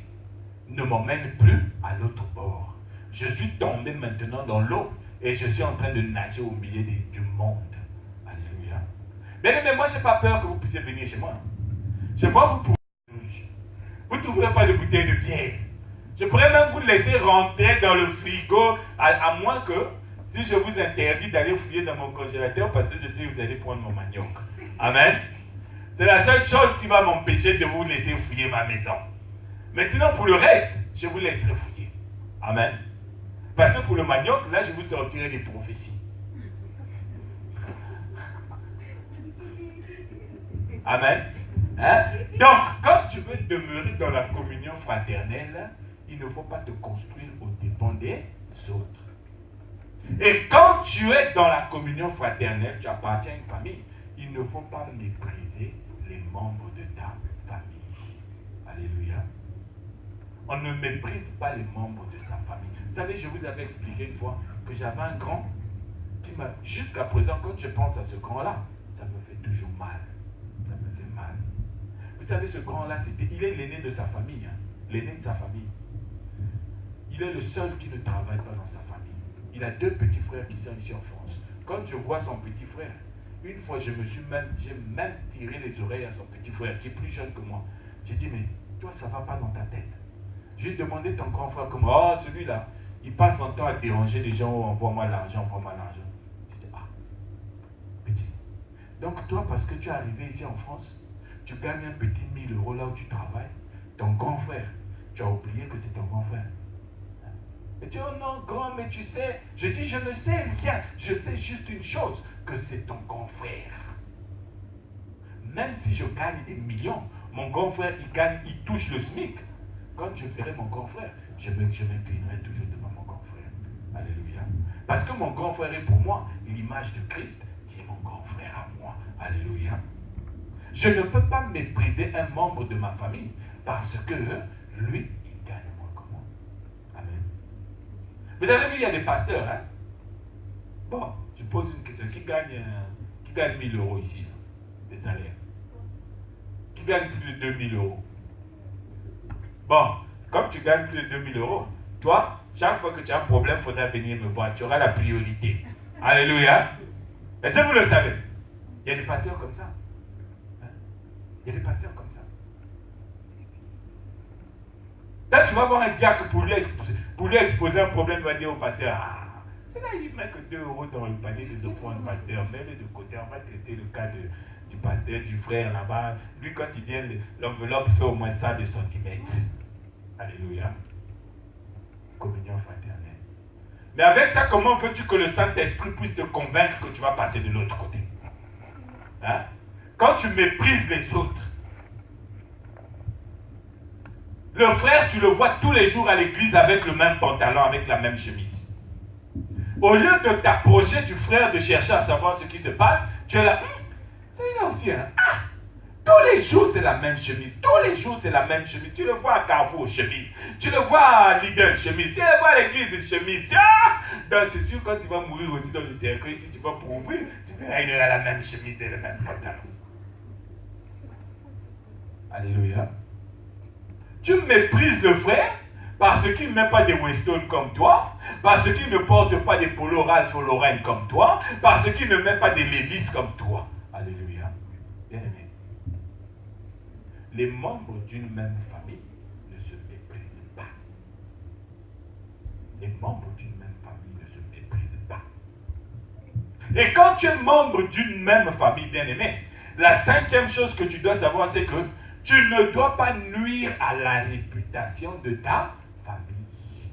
ne m'emmène plus à l'autre bord. Je suis tombé maintenant dans l'eau et je suis en train de nager au milieu du monde. Alléluia. Mais moi, je n'ai pas peur que vous puissiez venir chez moi. Chez moi, vous ne trouverez pas de bouteille de bière. Je pourrais même vous laisser rentrer dans le frigo, à moins que, si je vous interdis d'aller fouiller dans mon congélateur, parce que je sais que vous allez prendre mon manioc. Amen. C'est la seule chose qui va m'empêcher de vous laisser fouiller ma maison. Mais sinon, pour le reste, je vous laisserai fouiller. Amen. Parce que pour le manioc, là, je vous sortirai des prophéties. Amen. Hein? Donc, quand tu veux demeurer dans la communion fraternelle, il ne faut pas te construire aux dépens des autres. Et quand tu es dans la communion fraternelle, tu appartiens à une famille, il ne faut pas mépriser les membres de ta famille. Alléluia. On ne méprise pas les membres de sa famille. Vous savez, je vous avais expliqué une fois que j'avais un grand qui m'a... Jusqu'à présent, quand je pense à ce grand-là, ça me fait toujours mal. Ça me fait mal. Vous savez, ce grand-là, il est l'aîné de sa famille. Hein? L'aîné de sa famille. Il est le seul qui ne travaille pas dans sa famille. Il a 2 petits frères qui sont ici en France. Quand je vois son petit frère, une fois, j'ai même tiré les oreilles à son petit frère, qui est plus jeune que moi. J'ai dit, mais toi, ça ne va pas dans ta tête. J'ai demandé ton grand frère comment, oh, celui-là, il passe son temps à déranger les gens, oh, envoie-moi l'argent, envoie-moi l'argent. J'ai dit, ah, petit. Donc toi, parce que tu es arrivé ici en France, tu gagnes un petit 1000 euros là où tu travailles, ton grand frère, tu as oublié que c'est ton grand frère. Et tu dis, oh non, grand, mais tu sais, je dis, je ne sais rien, je sais juste une chose, que c'est ton grand frère. Même si je gagne des millions, mon grand frère, il touche le SMIC. Quand je ferai mon grand frère, je m'inclinerai toujours devant mon grand frère. Alléluia. Parce que mon grand frère est pour moi l'image de Christ qui est mon grand frère à moi. Alléluia. Je ne peux pas mépriser un membre de ma famille parce que lui, il gagne moins que moi. Amen. Vous avez vu, il y a des pasteurs, hein? Bon, je pose une question. Qui gagne 1000 euros ici, de salaire? Qui gagne plus de 2000 euros? Bon, comme tu gagnes plus de 2000 euros, toi, chaque fois que tu as un problème, il faudra venir me voir. Tu auras la priorité. Alléluia. Est-ce que vous le savez? Il y a des pasteurs comme ça. Hein? Il y a des pasteurs comme ça. Là, tu vas voir un diacre pour lui exposer un problème, il va dire au pasteur, ah, c'est là, il ne met que 2 euros dans le panier des offrandes, pasteur, mets-le de côté, on va traiter le cas du pasteur, du frère là-bas. Lui, quand il vient, l'enveloppe fait au moins ça de centimètres. Alléluia. Communion fraternelle. Mais avec ça, comment veux-tu que le Saint-Esprit puisse te convaincre que tu vas passer de l'autre côté? Hein? Quand tu méprises les autres, le frère, tu le vois tous les jours à l'église avec le même pantalon, avec la même chemise. Au lieu de t'approcher du frère, de chercher à savoir ce qui se passe, tu es là, c'est là aussi, hein? Ah, tous les jours c'est la même chemise, tous les jours c'est la même chemise. Tu le vois à Carrefour, chemise. Tu le vois à Lidl, chemise. Tu le vois à l'église, chemise. Ah! Donc c'est sûr, quand tu vas mourir aussi dans le cercueil, si tu vas pour ouvrir, tu verras, il aura la même chemise et le même pantalon. Alléluia. Tu méprises le frère parce qu'il ne met pas des Weston comme toi, parce qu'il ne porte pas des Polo Ralph Lauren comme toi, parce qu'il ne met pas des Levi's comme toi. Alléluia. Bien aimé. Les membres d'une même famille ne se méprisent pas. Les membres d'une même famille ne se méprisent pas. Et quand tu es membre d'une même famille, bien aimé, la 5e chose que tu dois savoir, c'est que tu ne dois pas nuire à la réputation de ta famille.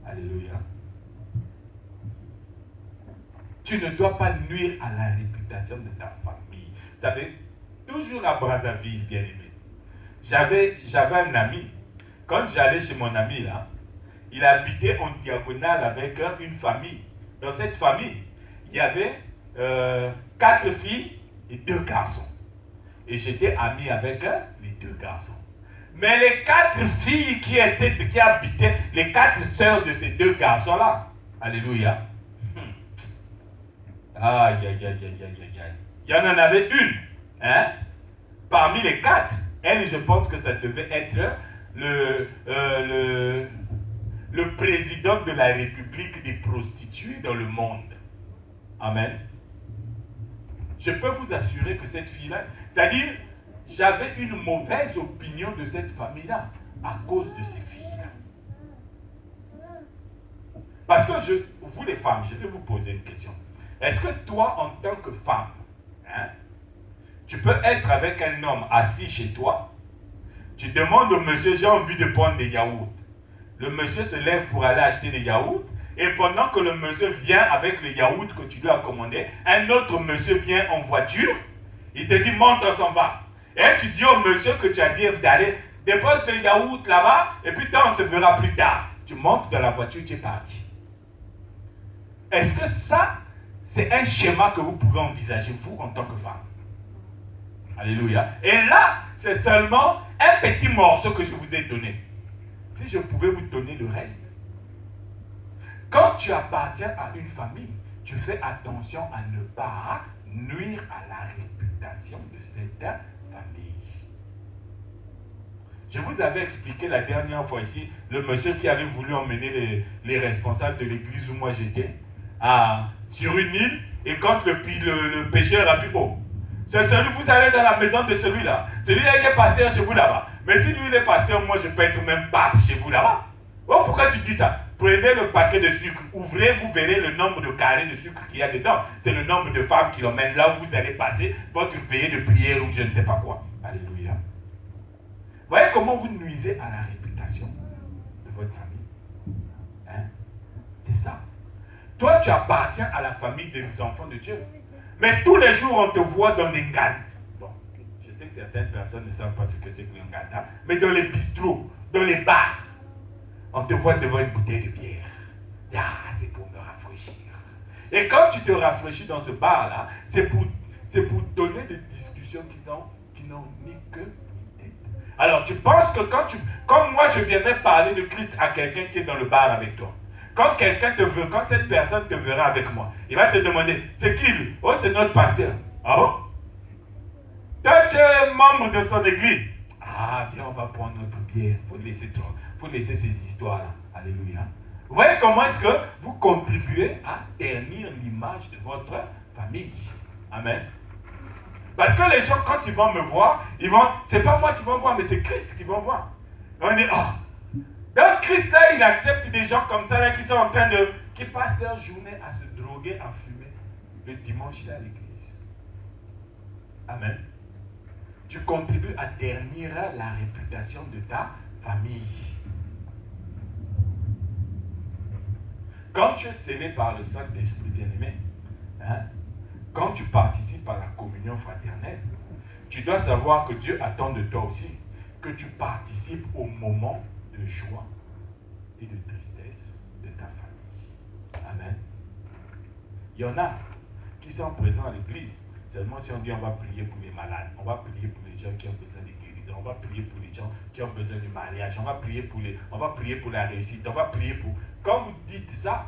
Alléluia. Tu ne dois pas nuire à la réputation de ta famille. Vous savez, toujours à Brazzaville, bien aimé, j'avais un ami. Quand j'allais chez mon ami là, il habitait en diagonale avec une famille. Dans cette famille, il y avait 4 filles et 2 garçons. Et j'étais ami avec les 2 garçons. Mais les 4 filles qui habitaient, les 4 sœurs de ces 2 garçons-là, alléluia. Aïe, aïe, aïe, aïe, aïe, aïe. Il y en avait une, hein, parmi les 4. Elle, je pense que ça devait être le président de la République des prostituées dans le monde. Amen. Je peux vous assurer que cette fille-là, c'est-à-dire, j'avais une mauvaise opinion de cette famille-là à cause de ces filles-là. Parce que vous les femmes, je vais vous poser une question. Est-ce que toi, en tant que femme, hein, tu peux être avec un homme assis chez toi, tu demandes au monsieur, j'ai envie de prendre des yaourts. Le monsieur se lève pour aller acheter des yaourts, et pendant que le monsieur vient avec les yaourts que tu lui as commandé, un autre monsieur vient en voiture, il te dit, monte, on s'en va. Et tu dis au monsieur que tu as dit d'aller, dépose des yaourts là-bas, et puis on se verra plus tard. Tu montes dans la voiture, tu es parti. Est-ce que ça, c'est un schéma que vous pouvez envisager, vous, en tant que femme? Alléluia. Et là, c'est seulement un petit morceau que je vous ai donné. Si je pouvais vous donner le reste. Quand tu appartiens à une famille, tu fais attention à ne pas nuire à la réputation de cette famille. Je vous avais expliqué la dernière fois ici, le monsieur qui avait voulu emmener les responsables de l'église où moi j'étais, sur une île, et quand le pécheur a vu, oh, c'est celui, vous allez dans la maison de celui-là. Celui-là, il est pasteur chez vous là-bas. Mais si lui, il est pasteur, moi, je peux être même pape chez vous là-bas. Oh, pourquoi tu dis ça? Prenez le paquet de sucre, ouvrez, vous verrez le nombre de carrés de sucre qu'il y a dedans. C'est le nombre de femmes qui l'emmènent là où vous allez passer votre veillée de prière ou je ne sais pas quoi. Alléluia. Voyez comment vous nuisez à la réputation de votre famille. Hein? C'est ça. Toi, tu appartiens à la famille des enfants de Dieu. Mais tous les jours, on te voit dans les ngans. Bon, je sais que certaines personnes ne savent pas ce que c'est que le ngana, mais dans les bistrots, dans les bars, on te voit devant une bouteille de bière. Ah, c'est pour rafraîchir. Et quand tu te rafraîchis dans ce bar-là, c'est pour donner des discussions qui n'ont ni queue ni tête. Alors, tu penses que comme moi je viendrais parler de Christ à quelqu'un qui est dans le bar avec toi, quand cette personne te verra avec moi, il va te demander, c'est qui lui? Oh, c'est notre pasteur. Ah bon? Toi, tu es membre de son église. Ah, viens, on va prendre notre bière. Il faut laisser ces histoires-là. Alléluia. Vous voyez comment est-ce que vous contribuez à ternir l'image de votre famille. Amen. Parce que les gens, quand ils vont me voir, c'est pas moi qui vont voir, mais c'est Christ qui vont voir. On dit, oh, donc Christ là, il accepte des gens comme ça là, qui passent leur journée à se droguer, à fumer le dimanche là à l'église. Amen. Tu contribues à ternir la réputation de ta famille. Quand tu es scellé par le Saint-Esprit bien-aimé, quand tu participes à la communion fraternelle, tu dois savoir que Dieu attend de toi aussi que tu participes au moment de joie et de tristesse de ta famille. Amen. Il y en a qui sont présents à l'église. Seulement si on dit on va prier pour les malades, on va prier pour les gens qui ont besoin de guérison, on va prier pour les gens qui ont besoin du mariage, on va prier pour la réussite, on va prier pour... Quand vous dites ça,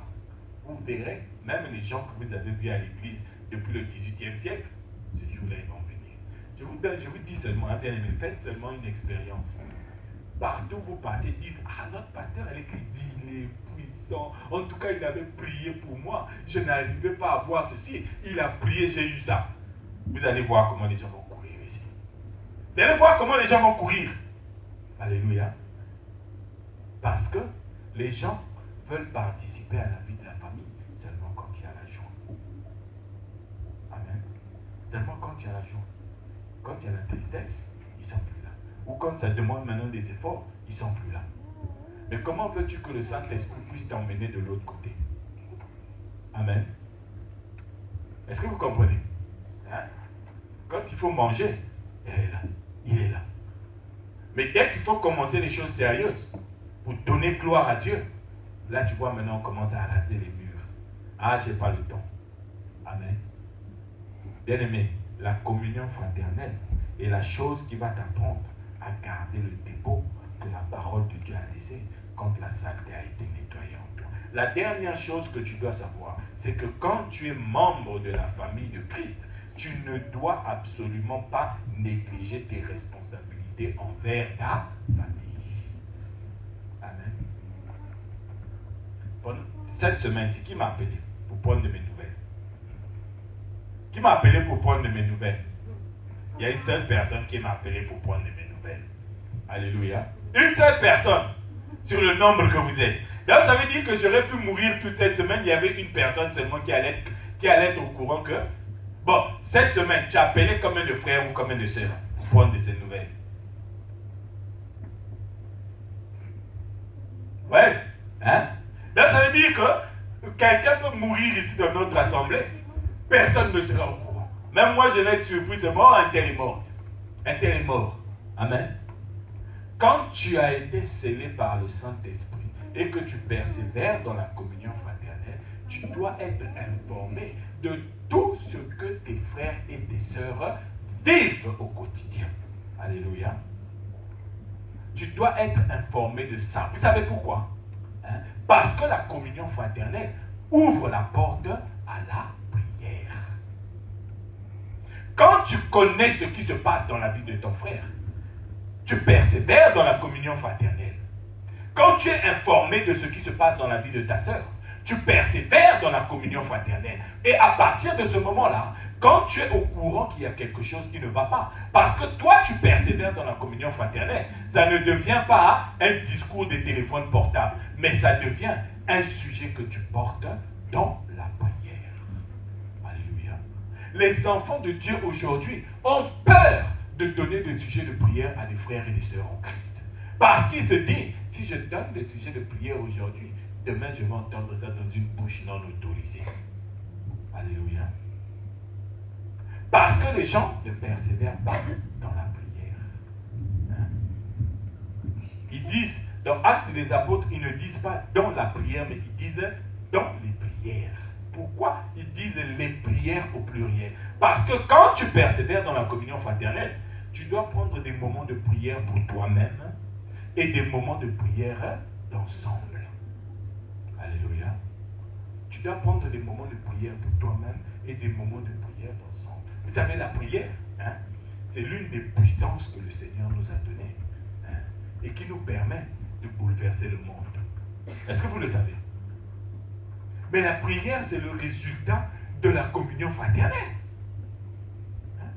vous verrez, même les gens que vous avez vus à l'église depuis le 18e siècle, ce jour-là, ils vont venir. Je vous dis seulement, bien aimé, faites seulement une expérience. Partout où vous passez, dites, ah, notre pasteur à l'église, il est puissant. En tout cas, il avait prié pour moi. Je n'arrivais pas à voir ceci. Il a prié, j'ai eu ça. Vous allez voir comment les gens vont courir ici. Vous allez voir comment les gens vont courir. Alléluia. Parce que les gens veulent participer à la vie de la famille seulement quand il y a la joie. Amen. Seulement quand il y a la joie. Quand il y a la tristesse, ils ne sont plus là. Ou quand ça demande maintenant des efforts, ils ne sont plus là. Mais comment veux-tu que le Saint-Esprit puisse t'emmener de l'autre côté? Amen. Est-ce que vous comprenez? Quand il faut manger, elle est là. Il est là. Mais dès qu'il faut commencer les choses sérieuses, pour donner gloire à Dieu, là tu vois maintenant on commence à raser les murs. Ah, je n'ai pas le temps. Amen. Bien-aimé, la communion fraternelle est la chose qui va t'apprendre à garder le dépôt que la parole de Dieu a laissé quand la saleté a été nettoyée en toi. La dernière chose que tu dois savoir, c'est que quand tu es membre de la famille de Christ, tu ne dois absolument pas négliger tes responsabilités envers ta famille. Amen. Cette semaine-ci, qui m'a appelé pour prendre de mes nouvelles? Qui m'a appelé pour prendre de mes nouvelles? Il y a une seule personne qui m'a appelé pour prendre de mes nouvelles. Alléluia. Une seule personne sur le nombre que vous êtes. Donc ça veut dire que j'aurais pu mourir toute cette semaine. Il y avait une personne seulement qui allait être au courant que, bon, cette semaine, tu as appelé combien de frères ou combien de sœurs pour prendre de ces nouvelles? Ouais. Hein? Donc ça veut dire que quelqu'un peut mourir ici dans notre assemblée. Personne ne sera au courant. Même moi, je vais être surpris. C'est mort, un tel est mort. Un tel est mort. Amen. Quand tu as été scellé par le Saint-Esprit et que tu persévères dans la communion fraternelle, tu dois être informé de tout ce que tes frères et tes sœurs vivent au quotidien. Alléluia. Tu dois être informé de ça. Vous savez pourquoi? Parce que la communion fraternelle ouvre la porte à la prière. Quand tu connais ce qui se passe dans la vie de ton frère, tu persévères dans la communion fraternelle. Quand tu es informé de ce qui se passe dans la vie de ta sœur, tu persévères dans la communion fraternelle. Et à partir de ce moment-là, quand tu es au courant qu'il y a quelque chose qui ne va pas, parce que toi tu persévères dans la communion fraternelle, ça ne devient pas un discours de téléphone portable, mais ça devient un sujet que tu portes dans la prière. Alléluia. Les enfants de Dieu aujourd'hui ont peur de donner des sujets de prière à des frères et des sœurs en Christ. Parce qu'ils se disent, si je donne des sujets de prière aujourd'hui, demain je vais entendre ça dans une bouche non autorisée. Alléluia. Parce que les gens ne persévèrent pas dans la prière. Hein? Ils disent, dans Actes des Apôtres, ils ne disent pas dans la prière, mais ils disent dans les prières. prières. Pourquoi ils disent les prières au pluriel? Parce que quand tu persévères dans la communion fraternelle, tu dois prendre des moments de prière pour toi-même et des moments de prière d'ensemble. Alléluia. Tu dois prendre des moments de prière pour toi-même et des moments de prière d'ensemble. Vous savez, la prière, hein, c'est l'une des puissances que le Seigneur nous a données, hein, et qui nous permet de bouleverser le monde. Est-ce que vous le savez? Mais la prière, c'est le résultat de la communion fraternelle. Hein?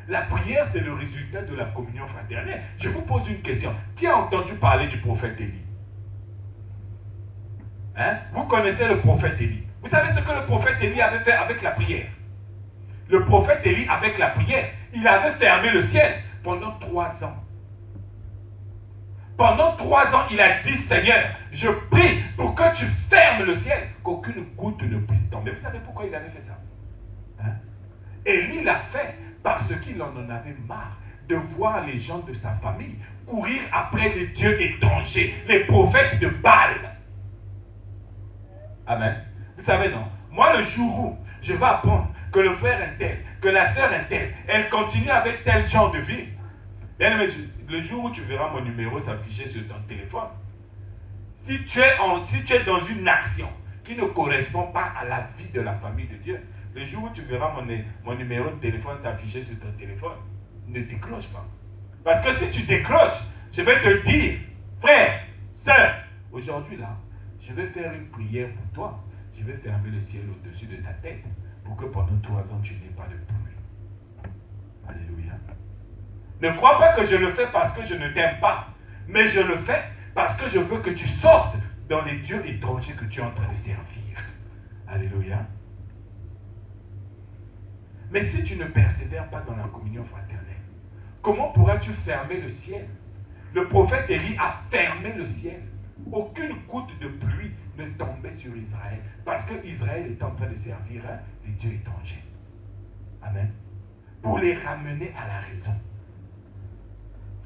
La prière, c'est le résultat de la communion fraternelle. Je vous pose une question. Qui a entendu parler du prophète Élie? Hein? Vous connaissez le prophète Élie. Vous savez ce que le prophète Élie avait fait avec la prière? Le prophète Élie, avec la prière, il avait fermé le ciel pendant 3 ans. Pendant 3 ans, il a dit, Seigneur, je prie pour que tu fermes le ciel, qu'aucune goutte ne puisse tomber. Vous savez pourquoi il avait fait ça? Hein? Élie l'a fait parce qu'il en avait marre de voir les gens de sa famille courir après les dieux étrangers, les prophètes de Baal. Amen. Vous savez, non? Moi, le jour où je vais apprendre que le frère un tel, que la sœur un tel, elle continue avec tel genre de vie, bien aimé, le jour où tu verras mon numéro s'afficher sur ton téléphone, si tu es dans une action qui ne correspond pas à la vie de la famille de Dieu, le jour où tu verras mon numéro de téléphone s'afficher sur ton téléphone, ne décroche pas. Parce que si tu décroches, je vais te dire, frère, sœur, aujourd'hui là, je vais faire une prière pour toi. Je vais fermer le ciel au-dessus de ta tête pour que pendant 3 ans, tu n'aies pas de pluie. Alléluia. Ne crois pas que je le fais parce que je ne t'aime pas, mais je le fais parce que je veux que tu sortes dans les dieux étrangers que tu es en train de servir. Alléluia. Mais si tu ne persévères pas dans la communion fraternelle, comment pourras-tu fermer le ciel? Le prophète Élie a fermé le ciel. Aucune goutte de pluie ne tombait sur Israël parce que Israël est en train de servir les dieux étrangers. Amen. Pour les ramener à la raison.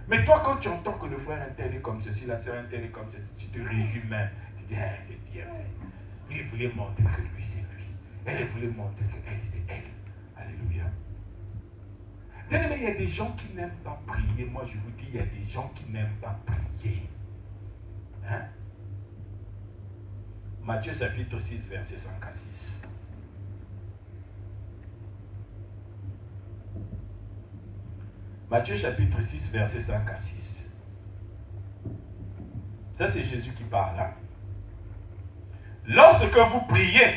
Mais toi, quand tu entends que le frère un tel est comme ceci, la sœur un tel est comme ceci, tu te réjouis même. Tu dis, ah, c'est bien fait. Lui, il voulait montrer que lui, c'est lui. Elle voulait montrer qu'elle, c'est elle. Alléluia. Mais il y a des gens qui n'aiment pas prier. Moi, je vous dis, il y a des gens qui n'aiment pas prier. Hein? Matthieu chapitre 6, verset 5 à 6. Matthieu chapitre 6, verset 5 à 6. Ça, c'est Jésus qui parle. Hein? Lorsque vous priez,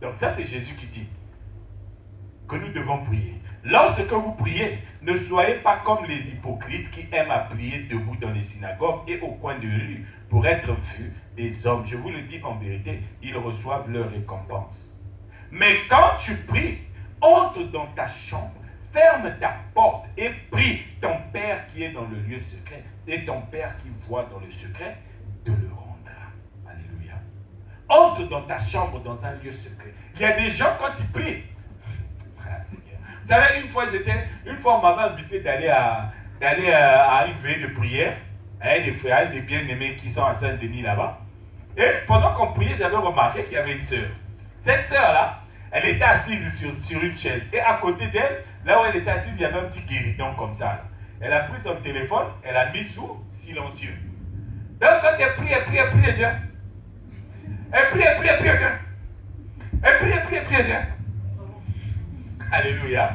donc ça, c'est Jésus qui dit que nous devons prier. Lorsque vous priez, ne soyez pas comme les hypocrites qui aiment à prier debout dans les synagogues et au coin de rue pour être vus des hommes. Je vous le dis en vérité, ils reçoivent leur récompense. Mais quand tu pries, entre dans ta chambre, ferme ta porte et prie ton Père qui est dans le lieu secret, et ton Père qui voit dans le secret te le rendra. Alléluia. Entre dans ta chambre dans un lieu secret. Il y a des gens quand ils prient. Ah, Seigneur. Vous savez, une fois on m'avait invité d'aller à une veillée de prière avec des frères, des bien-aimés qui sont à Saint-Denis là-bas. Et pendant qu'on priait, j'avais remarqué qu'il y avait une sœur. Cette sœur-là, elle était assise sur une chaise. Et à côté d'elle, là où elle était assise, il y avait un petit guéridon comme ça. Là. Elle a pris son téléphone, elle a mis sous silencieux. Donc quand elle prie, Dieu. Elle prie, Dieu. Alléluia.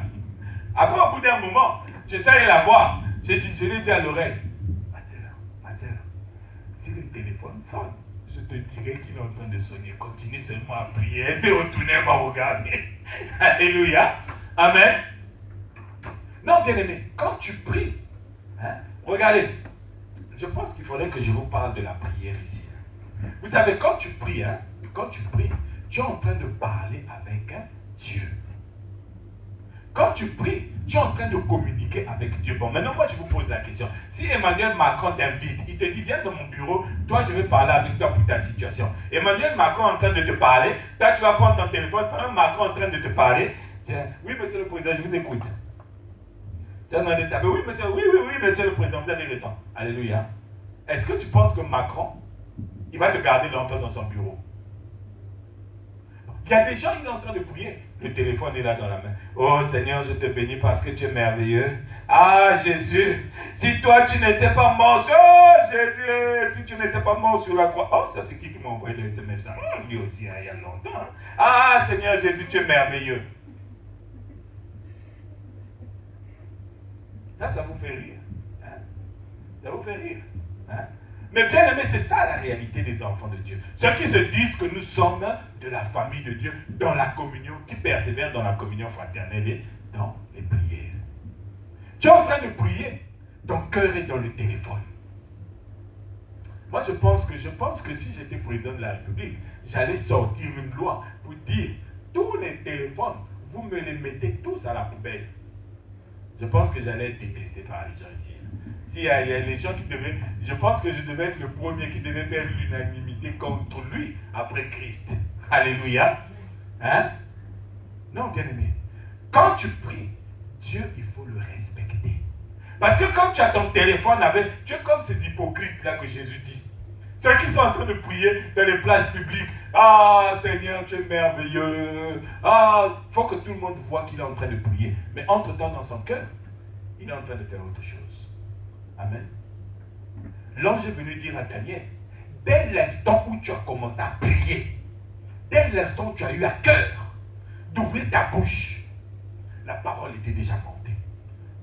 Après, au bout d'un moment, je suis allé la voir. Je lui ai dit à l'oreille, ma soeur, si le téléphone sonne, je te dirai qu'il est en train de sonner. Continue seulement à prier. Elle s'est retournée, elle m'a regardé. Alléluia. Amen. Non, bien aimé, quand tu pries, hein, regardez, je pense qu'il faudrait que je vous parle de la prière ici. Vous savez, quand tu pries, tu es en train de parler avec Dieu. Quand tu pries, tu es en train de communiquer avec Dieu. Bon, maintenant, moi, je vous pose la question. Si Emmanuel Macron t'invite, il te dit, viens dans mon bureau, toi, je vais parler avec toi pour ta situation. Emmanuel Macron est en train de te parler, toi, tu vas prendre ton téléphone, pendant Macron est en train de te parler. Oui, monsieur le président, je vous écoute. Tu as demandé de taper. Oui, monsieur le président, vous avez raison. Alléluia. Est-ce que tu penses que Macron, il va te garder longtemps dans son bureau? Il y a des gens, il est en train de prier. Le téléphone est là dans la main. Oh Seigneur, je te bénis parce que tu es merveilleux. Ah Jésus, si toi tu n'étais pas mort, oh Jésus, si tu n'étais pas mort sur la croix. Oh, ça c'est qui m'a envoyé ce message? Lui aussi, hein, il y a longtemps. Hein. Ah Seigneur Jésus, tu es merveilleux. Ça vous fait rire. Hein? Ça vous fait rire. Hein? Mais bien aimé, c'est ça la réalité des enfants de Dieu. Ceux qui se disent que nous sommes de la famille de Dieu, dans la communion, qui persévèrent dans la communion fraternelle et dans les prières. Tu es en train de prier, ton cœur est dans le téléphone. Moi, je pense que si j'étais président de la République, j'allais sortir une loi pour dire, tous les téléphones, vous me les mettez tous à la poubelle. Je pense que j'allais être détesté par les gens ici. S'il y a les gens qui devaient, je pense que je devais être le premier qui devait faire l'unanimité contre lui après Christ. Alléluia. Hein? Non, bien aimé. Quand tu pries, Dieu, il faut le respecter. Parce que quand tu as ton téléphone avec, tu es comme ces hypocrites là que Jésus dit. Ceux qui sont en train de prier dans les places publiques. Ah Seigneur, tu es merveilleux. Ah, il faut que tout le monde voit qu'il est en train de prier. Mais entre-temps, dans son cœur, il est en train de faire autre chose. Amen. L'ange est venu dire à Daniel, dès l'instant où tu as commencé à prier, dès l'instant où tu as eu à cœur d'ouvrir ta bouche, la parole était déjà montée.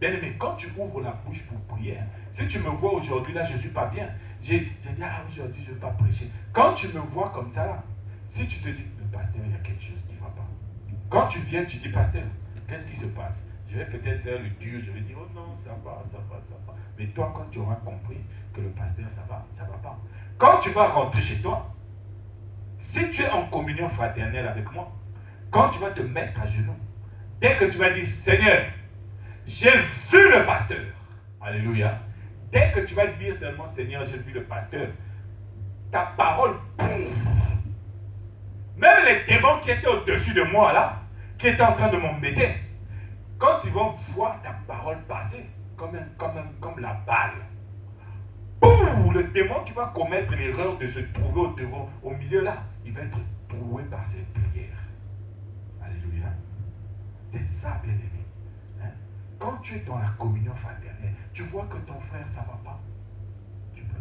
Bien aimé, quand tu ouvres la bouche pour prier, si tu me vois aujourd'hui là, je ne suis pas bien. J'ai dit, ah aujourd'hui je ne vais pas prêcher. Quand tu me vois comme ça là, si tu te dis, le pasteur, il y a quelque chose qui ne va pas. Quand tu viens, tu dis, pasteur, qu'est-ce qui se passe? Je vais peut-être faire le dur, je vais dire, oh non, ça va, ça va, ça va. Mais toi, quand tu auras compris que le pasteur, ça va pas. Quand tu vas rentrer chez toi, si tu es en communion fraternelle avec moi, quand tu vas te mettre à genoux, dès que tu vas dire, Seigneur, j'ai vu le pasteur. Alléluia. Dès que tu vas dire seulement, Seigneur, j'ai vu le pasteur, ta parole, même les démons qui étaient au-dessus de moi là, qui étaient en train de m'embêter, quand ils vont voir ta parole passer, comme la balle, boum, le démon qui va commettre l'erreur de se trouver au milieu là, il va être trouvé par cette prière. Alléluia. C'est ça, bien aimé. Hein? Quand tu es dans la communion fraternelle, tu vois que ton frère, ça ne va pas. Tu pries.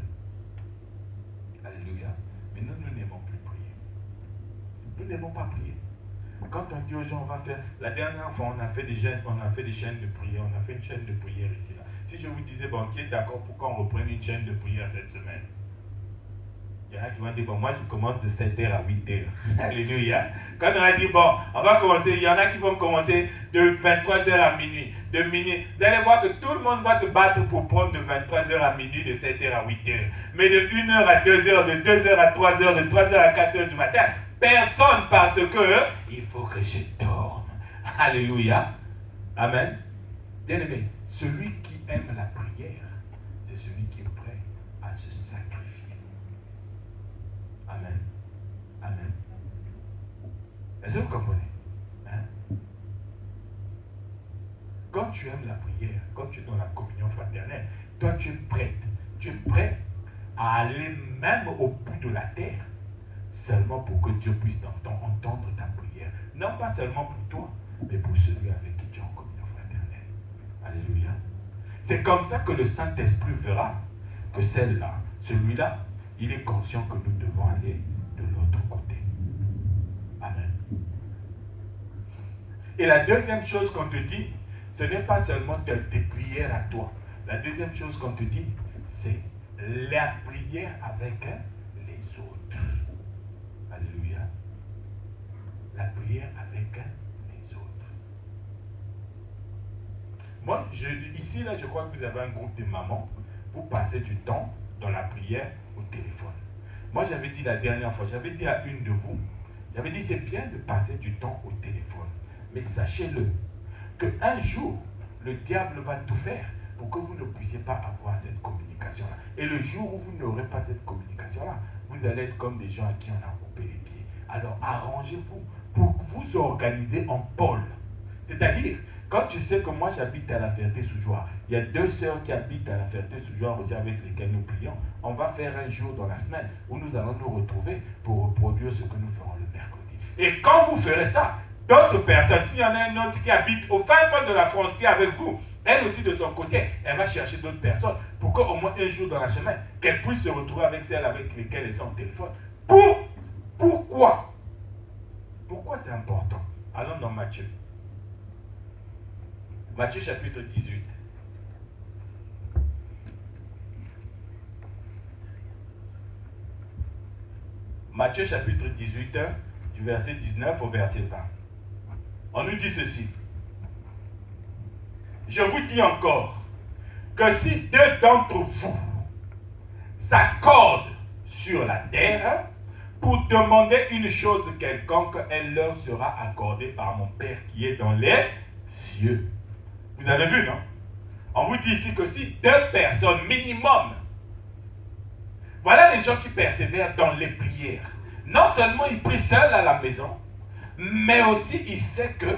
Alléluia. Mais nous n'aimons plus prier. Nous n'aimons pas prier. Quand on dit aux gens, on va faire, la dernière fois, on a fait des chaînes de prière, on a fait une chaîne de prière ici, là. Si je vous disais, bon, qui est d'accord pour qu'on reprenne une chaîne de prière cette semaine? Il y en a qui vont dire, bon, moi je commence de 7h à 8h. Alléluia. Quand on a dit, bon, on va commencer, il y en a qui vont commencer de 23h à minuit, de minuit. Vous allez voir que tout le monde va se battre pour prendre de 23h à minuit, de 7h à 8h. Mais de 1h à 2h, de 2h à 3h, de 3h à 4h du matin, personne, parce que il faut que je dorme. Alléluia. Amen. Bien aimé, celui qui aime la prière, c'est celui qui est prêt à se sacrifier. Amen. Amen. Est-ce que vous comprenez? Hein? Quand tu aimes la prière, quand tu es dans la communion fraternelle, toi tu es prête. Tu es prêt à aller même au bout de la terre, seulement pour que Dieu puisse entendre ta prière. Non pas seulement pour toi, mais pour celui avec qui tu es en communion fraternelle. Alléluia. C'est comme ça que le Saint-Esprit verra que celle-là, celui-là, il est conscient que nous devons aller de l'autre côté. Amen. Et la deuxième chose qu'on te dit, ce n'est pas seulement tes prières à toi. La deuxième chose qu'on te dit, c'est la prière avec les autres. Alléluia. La prière avec les autres. Moi, ici, là, je crois que vous avez un groupe de mamans. Vous passez du temps dans la prière au téléphone. Moi, j'avais dit la dernière fois, j'avais dit à une de vous, j'avais dit c'est bien de passer du temps au téléphone. Mais sachez-le, qu'un jour, le diable va tout faire pour que vous ne puissiez pas avoir cette communication-là. Et le jour où vous n'aurez pas cette communication-là, vous allez être comme des gens à qui on a coupé les pieds. Alors arrangez-vous pour vous organiser en pôle. C'est-à-dire, quand tu sais que moi j'habite à la Ferté-sous-Joie, il y a 2 sœurs qui habitent à la Ferté-sous-Joie aussi avec lesquelles nous prions, on va faire un jour dans la semaine où nous allons nous retrouver pour reproduire ce que nous ferons le mercredi. Et quand vous ferez ça, d'autres personnes, s'il y en a un autre qui habite au fin fond de la France, qui est avec vous, elle aussi de son côté, elle va chercher d'autres personnes pour qu'au moins un jour dans la semaine, qu'elle puisse se retrouver avec celles avec lesquelles elles sont au téléphone. Pourquoi? Pourquoi c'est important? Allons dans Matthieu. Matthieu chapitre 18. Matthieu chapitre 18, du verset 19 au verset 20. On nous dit ceci. Je vous dis encore que si deux d'entre vous s'accordent sur la terre pour demander une chose quelconque, elle leur sera accordée par mon Père qui est dans les cieux. Vous avez vu, non? On vous dit ici que si deux personnes minimum, voilà les gens qui persévèrent dans les prières. Non seulement ils prient seuls à la maison, mais aussi ils savent que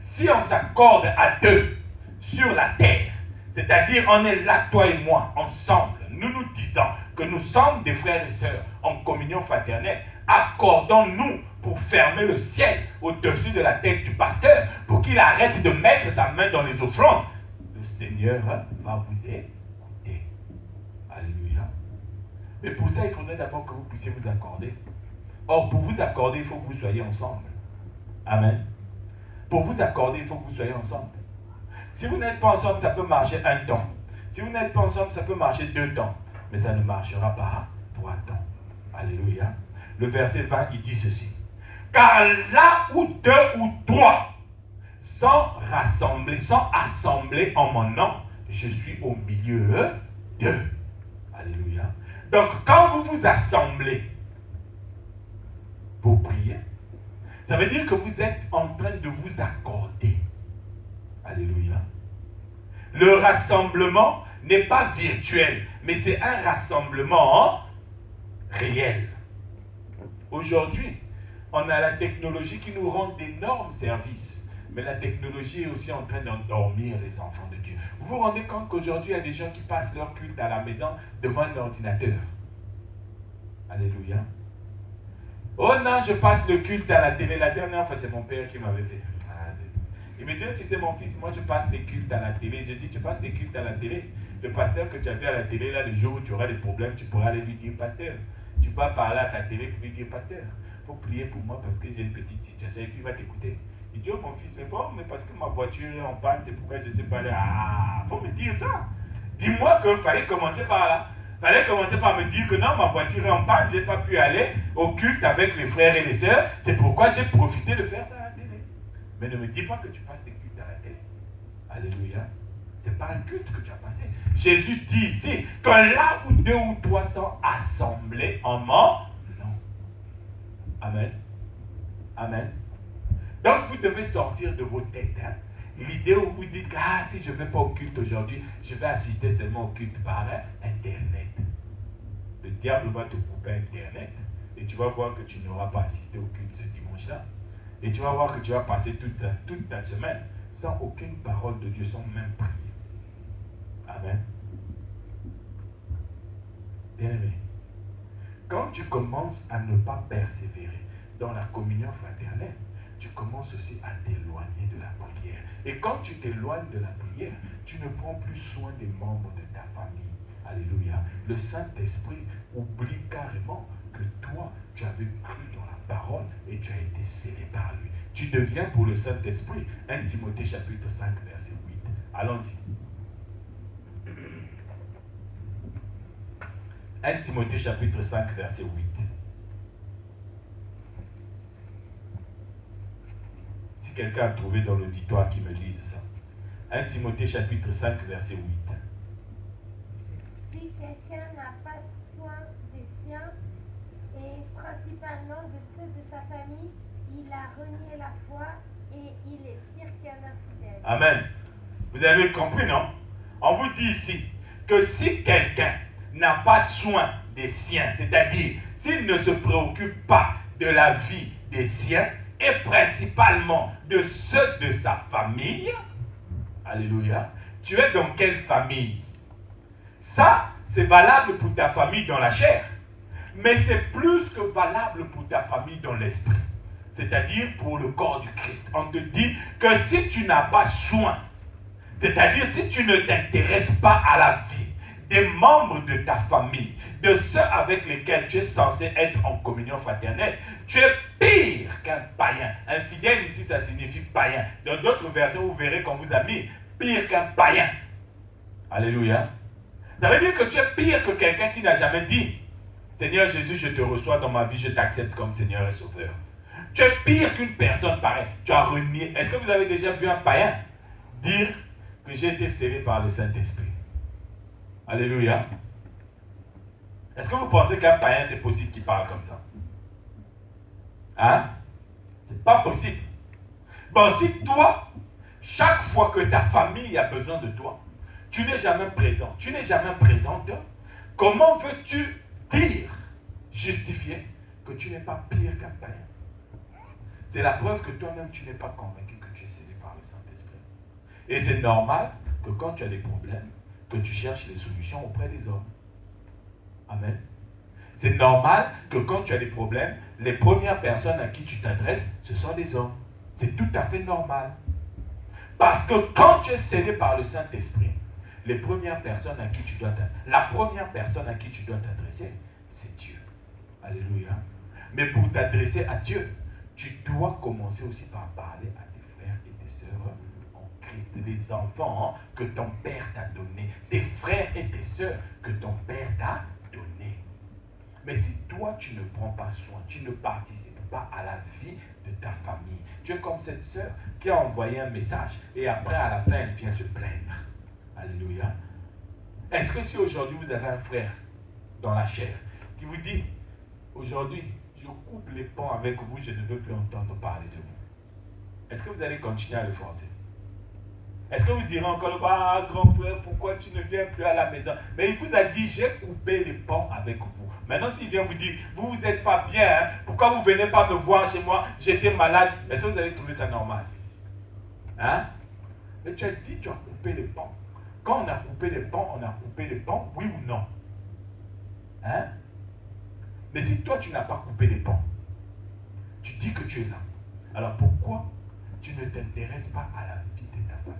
si on s'accorde à deux sur la terre, c'est-à-dire on est là, toi et moi, ensemble, nous nous disons que nous sommes des frères et sœurs en communion fraternelle, accordons-nous pour fermer le ciel au-dessus de la tête du pasteur, pour qu'il arrête de mettre sa main dans les offrandes. Le Seigneur va vous écouter. Alléluia. Mais pour ça, il faudrait d'abord que vous puissiez vous accorder. Or, pour vous accorder, il faut que vous soyez ensemble. Amen. Pour vous accorder, il faut que vous soyez ensemble. Si vous n'êtes pas ensemble, ça peut marcher un temps. Si vous n'êtes pas ensemble, ça peut marcher 2 temps. Mais ça ne marchera pas 3 temps. Alléluia. Le verset 20, il dit ceci. Car là où 2 ou 3 sont rassemblés, sont assemblés en mon nom, je suis au milieu d'eux. Alléluia. Donc, quand vous vous assemblez pour prier, ça veut dire que vous êtes en train de vous accorder. Alléluia. Le rassemblement n'est pas virtuel, mais c'est un rassemblement réel. Aujourd'hui, on a la technologie qui nous rend d'énormes services, mais la technologie est aussi en train d'endormir les enfants de Dieu. Vous vous rendez compte qu'aujourd'hui, il y a des gens qui passent leur culte à la maison devant un ordinateur. Alléluia. Oh non, je passe le culte à la télé. La dernière fois, c'est mon père qui m'avait fait. Il me dit, tu sais mon fils, moi je passe les cultes à la télé. Je dis, tu passes les cultes à la télé. Le pasteur que tu as vu à la télé, là, le jour où tu auras des problèmes, tu pourras aller lui dire, pasteur. Tu vas parler à ta télé pour lui dire, pasteur, il faut prier pour moi parce que j'ai une petite situation. Et puis il va t'écouter. Il dit, oh mon fils, mais bon, mais parce que ma voiture est en panne, c'est pourquoi je ne suis pas là. Ah, il faut me dire ça. Dis-moi qu'il fallait commencer par là. Il fallait commencer par me dire que non, ma voiture est en panne, je n'ai pas pu aller au culte avec les frères et les sœurs. C'est pourquoi j'ai profité de faire ça à la télé. Mais ne me dis pas que tu passes des cultes à la télé. Alléluia. Ce n'est pas un culte que tu as passé. Jésus dit ici que là où 2 ou 3 sont assemblés en mon nom. Amen. Amen. Donc vous devez sortir de vos têtes. Hein. L'idée où vous dites que si je ne vais pas au culte aujourd'hui, je vais assister seulement au culte par Internet. Le diable va te couper Internet et tu vas voir que tu n'auras pas assisté au culte ce dimanche-là. Et tu vas voir que tu vas passer toute ta semaine sans aucune parole de Dieu, sans même prier. Amen. Bien-aimé, quand tu commences à ne pas persévérer dans la communion fraternelle, tu commences aussi à t'éloigner de la prière. Et quand tu t'éloignes de la prière, tu ne prends plus soin des membres de ta famille. Alléluia. Le Saint-Esprit oublie carrément que toi, tu avais cru dans la parole et tu as été scellé par lui. Tu deviens pour le Saint-Esprit 1 Timothée chapitre 5 verset 8. Allons-y. 1 Timothée chapitre 5 verset 8. Si quelqu'un a trouvé dans l'auditoire qui me dise ça. 1 Timothée chapitre 5 verset 8. Si quelqu'un n'a pas soin des siens, et principalement de ceux de sa famille, il a renié la foi et il est pire qu'un infidèle. Amen. Vous avez compris, non? On vous dit ici que si quelqu'un n'a pas soin des siens, c'est-à-dire s'il ne se préoccupe pas de la vie des siens et principalement de ceux de sa famille, alléluia, tu es dans quelle famille? Ça, c'est valable pour ta famille dans la chair, mais c'est plus que valable pour ta famille dans l'esprit. c'est-à-dire pour le corps du Christ. On te dit que si tu n'as pas soin, c'est-à-dire si tu ne t'intéresses pas à la vie des membres de ta famille, de ceux avec lesquels tu es censé être en communion fraternelle, tu es pire qu'un païen. Infidèle ici, ça signifie païen. Dans d'autres versions, vous verrez qu'on vous a mis pire qu'un païen. Alléluia. Ça veut dire que tu es pire que quelqu'un qui n'a jamais dit Seigneur Jésus, je te reçois dans ma vie, je t'accepte comme Seigneur et Sauveur. Tu es pire qu'une personne pareille. Tu as renié. Est-ce que vous avez déjà vu un païen dire que j'ai été scellé par le Saint-Esprit? Alléluia. Est-ce que vous pensez qu'un païen, c'est possible qu'il parle comme ça? Hein? C'est pas possible. Bon, si toi, chaque fois que ta famille a besoin de toi, tu n'es jamais présent, tu n'es jamais présente, comment veux-tu dire, justifier, que tu n'es pas pire qu'un païen? C'est la preuve que toi-même, tu n'es pas convaincu que tu es scellé par le Saint-Esprit. Et c'est normal que quand tu as des problèmes, que tu cherches les solutions auprès des hommes. Amen. C'est normal que quand tu as des problèmes, les premières personnes à qui tu t'adresses, ce sont des hommes. C'est tout à fait normal. Parce que quand tu es scellé par le Saint-Esprit, les premières personnes à qui tu dois la première personne à qui tu dois t'adresser, c'est Dieu. Alléluia. Mais pour t'adresser à Dieu, tu dois commencer aussi par parler à tes frères et tes sœurs en Christ, les enfants que ton Père t'a donnés, tes frères et tes sœurs que ton Père t'a donnés. Mais si toi, tu ne prends pas soin, tu ne participes pas à la vie de ta famille, tu es comme cette sœur qui a envoyé un message et après, à la fin, elle vient se plaindre. Alléluia. Est-ce que si aujourd'hui, vous avez un frère dans la chair qui vous dit, aujourd'hui, je coupe les ponts avec vous, je ne veux plus entendre parler de vous. Est-ce que vous allez continuer à le forcer? Est-ce que vous direz encore, ah grand frère, pourquoi tu ne viens plus à la maison? Mais il vous a dit, j'ai coupé les ponts avec vous. Maintenant, s'il vient vous dire, vous n'êtes pas bien, hein? Pourquoi vous ne venez pas me voir chez moi? J'étais malade. Est-ce que vous allez trouver ça normal? Hein? Mais tu as dit, tu as coupé les ponts. Quand on a coupé les ponts, on a coupé les ponts, oui ou non? Hein? Mais si toi, tu n'as pas coupé les ponts, tu dis que tu es là. Alors pourquoi tu ne t'intéresses pas à la vie de ta famille?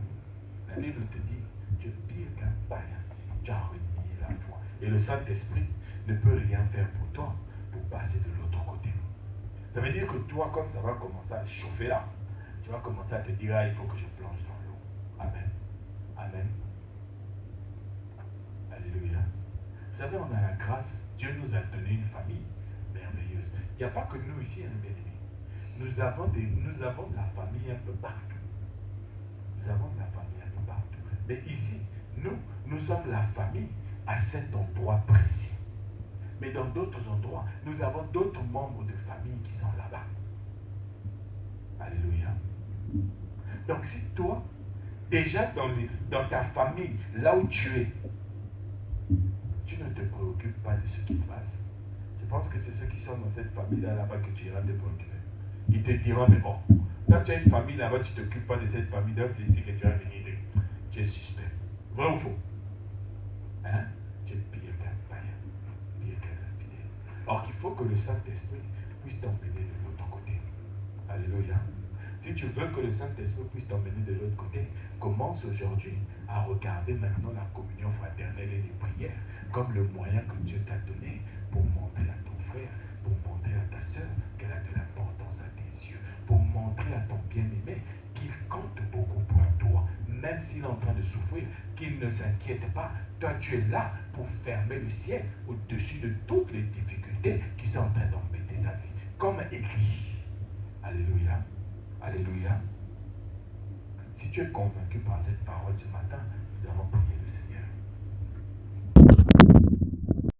La Bible te dit, tu es pire qu'un païen. Tu as renié la foi. Et le Saint-Esprit ne peut rien faire pour toi pour passer de l'autre côté. Ça veut dire que toi, comme ça va commencer à se chauffer là, tu vas commencer à te dire, ah, il faut que je plonge dans l'eau. Amen. Amen. Alléluia. Vous savez, on a la grâce. Dieu nous a donné une famille merveilleuse. Il n'y a pas que nous ici, hein, bien-aimés. Nous avons de la famille un peu partout. Nous avons de la famille un peu partout. Mais ici, nous sommes la famille à cet endroit précis. Mais dans d'autres endroits, nous avons d'autres membres de famille qui sont là-bas. Alléluia. Donc si toi, déjà dans ta famille, là où tu es, tu ne te préoccupes pas de ce qui se passe. Je pense que c'est ceux qui sont dans cette famille-là là-bas que tu iras te préoccuper. Ils te diront, mais bon, quand tu as une famille là-bas, tu ne t'occupes pas de cette famille, donc c'est ici que tu vas venir. Tu es suspect. Vrai ou faux? Hein? Tu es pire qu'un païen, pire qu'un infidèle. Or qu'il faut que le Saint-Esprit puisse t'emmener de l'autre côté. Alléluia. Si tu veux que le Saint-Esprit puisse t'emmener de l'autre côté, commence aujourd'hui à regarder maintenant la communion fraternelle et les prières comme le moyen que Dieu t'a donné pour montrer à ton frère, pour montrer à ta soeur qu'elle a de l'importance à tes yeux, pour montrer à ton bien-aimé qu'il compte beaucoup pour toi, même s'il est en train de souffrir, qu'il ne s'inquiète pas. Toi, tu es là pour fermer le ciel au-dessus de toutes les difficultés qui sont en train d'embêter sa vie, comme Élie. Alléluia. Alléluia. Si tu es convaincu par cette parole ce matin, nous allons prier le Seigneur.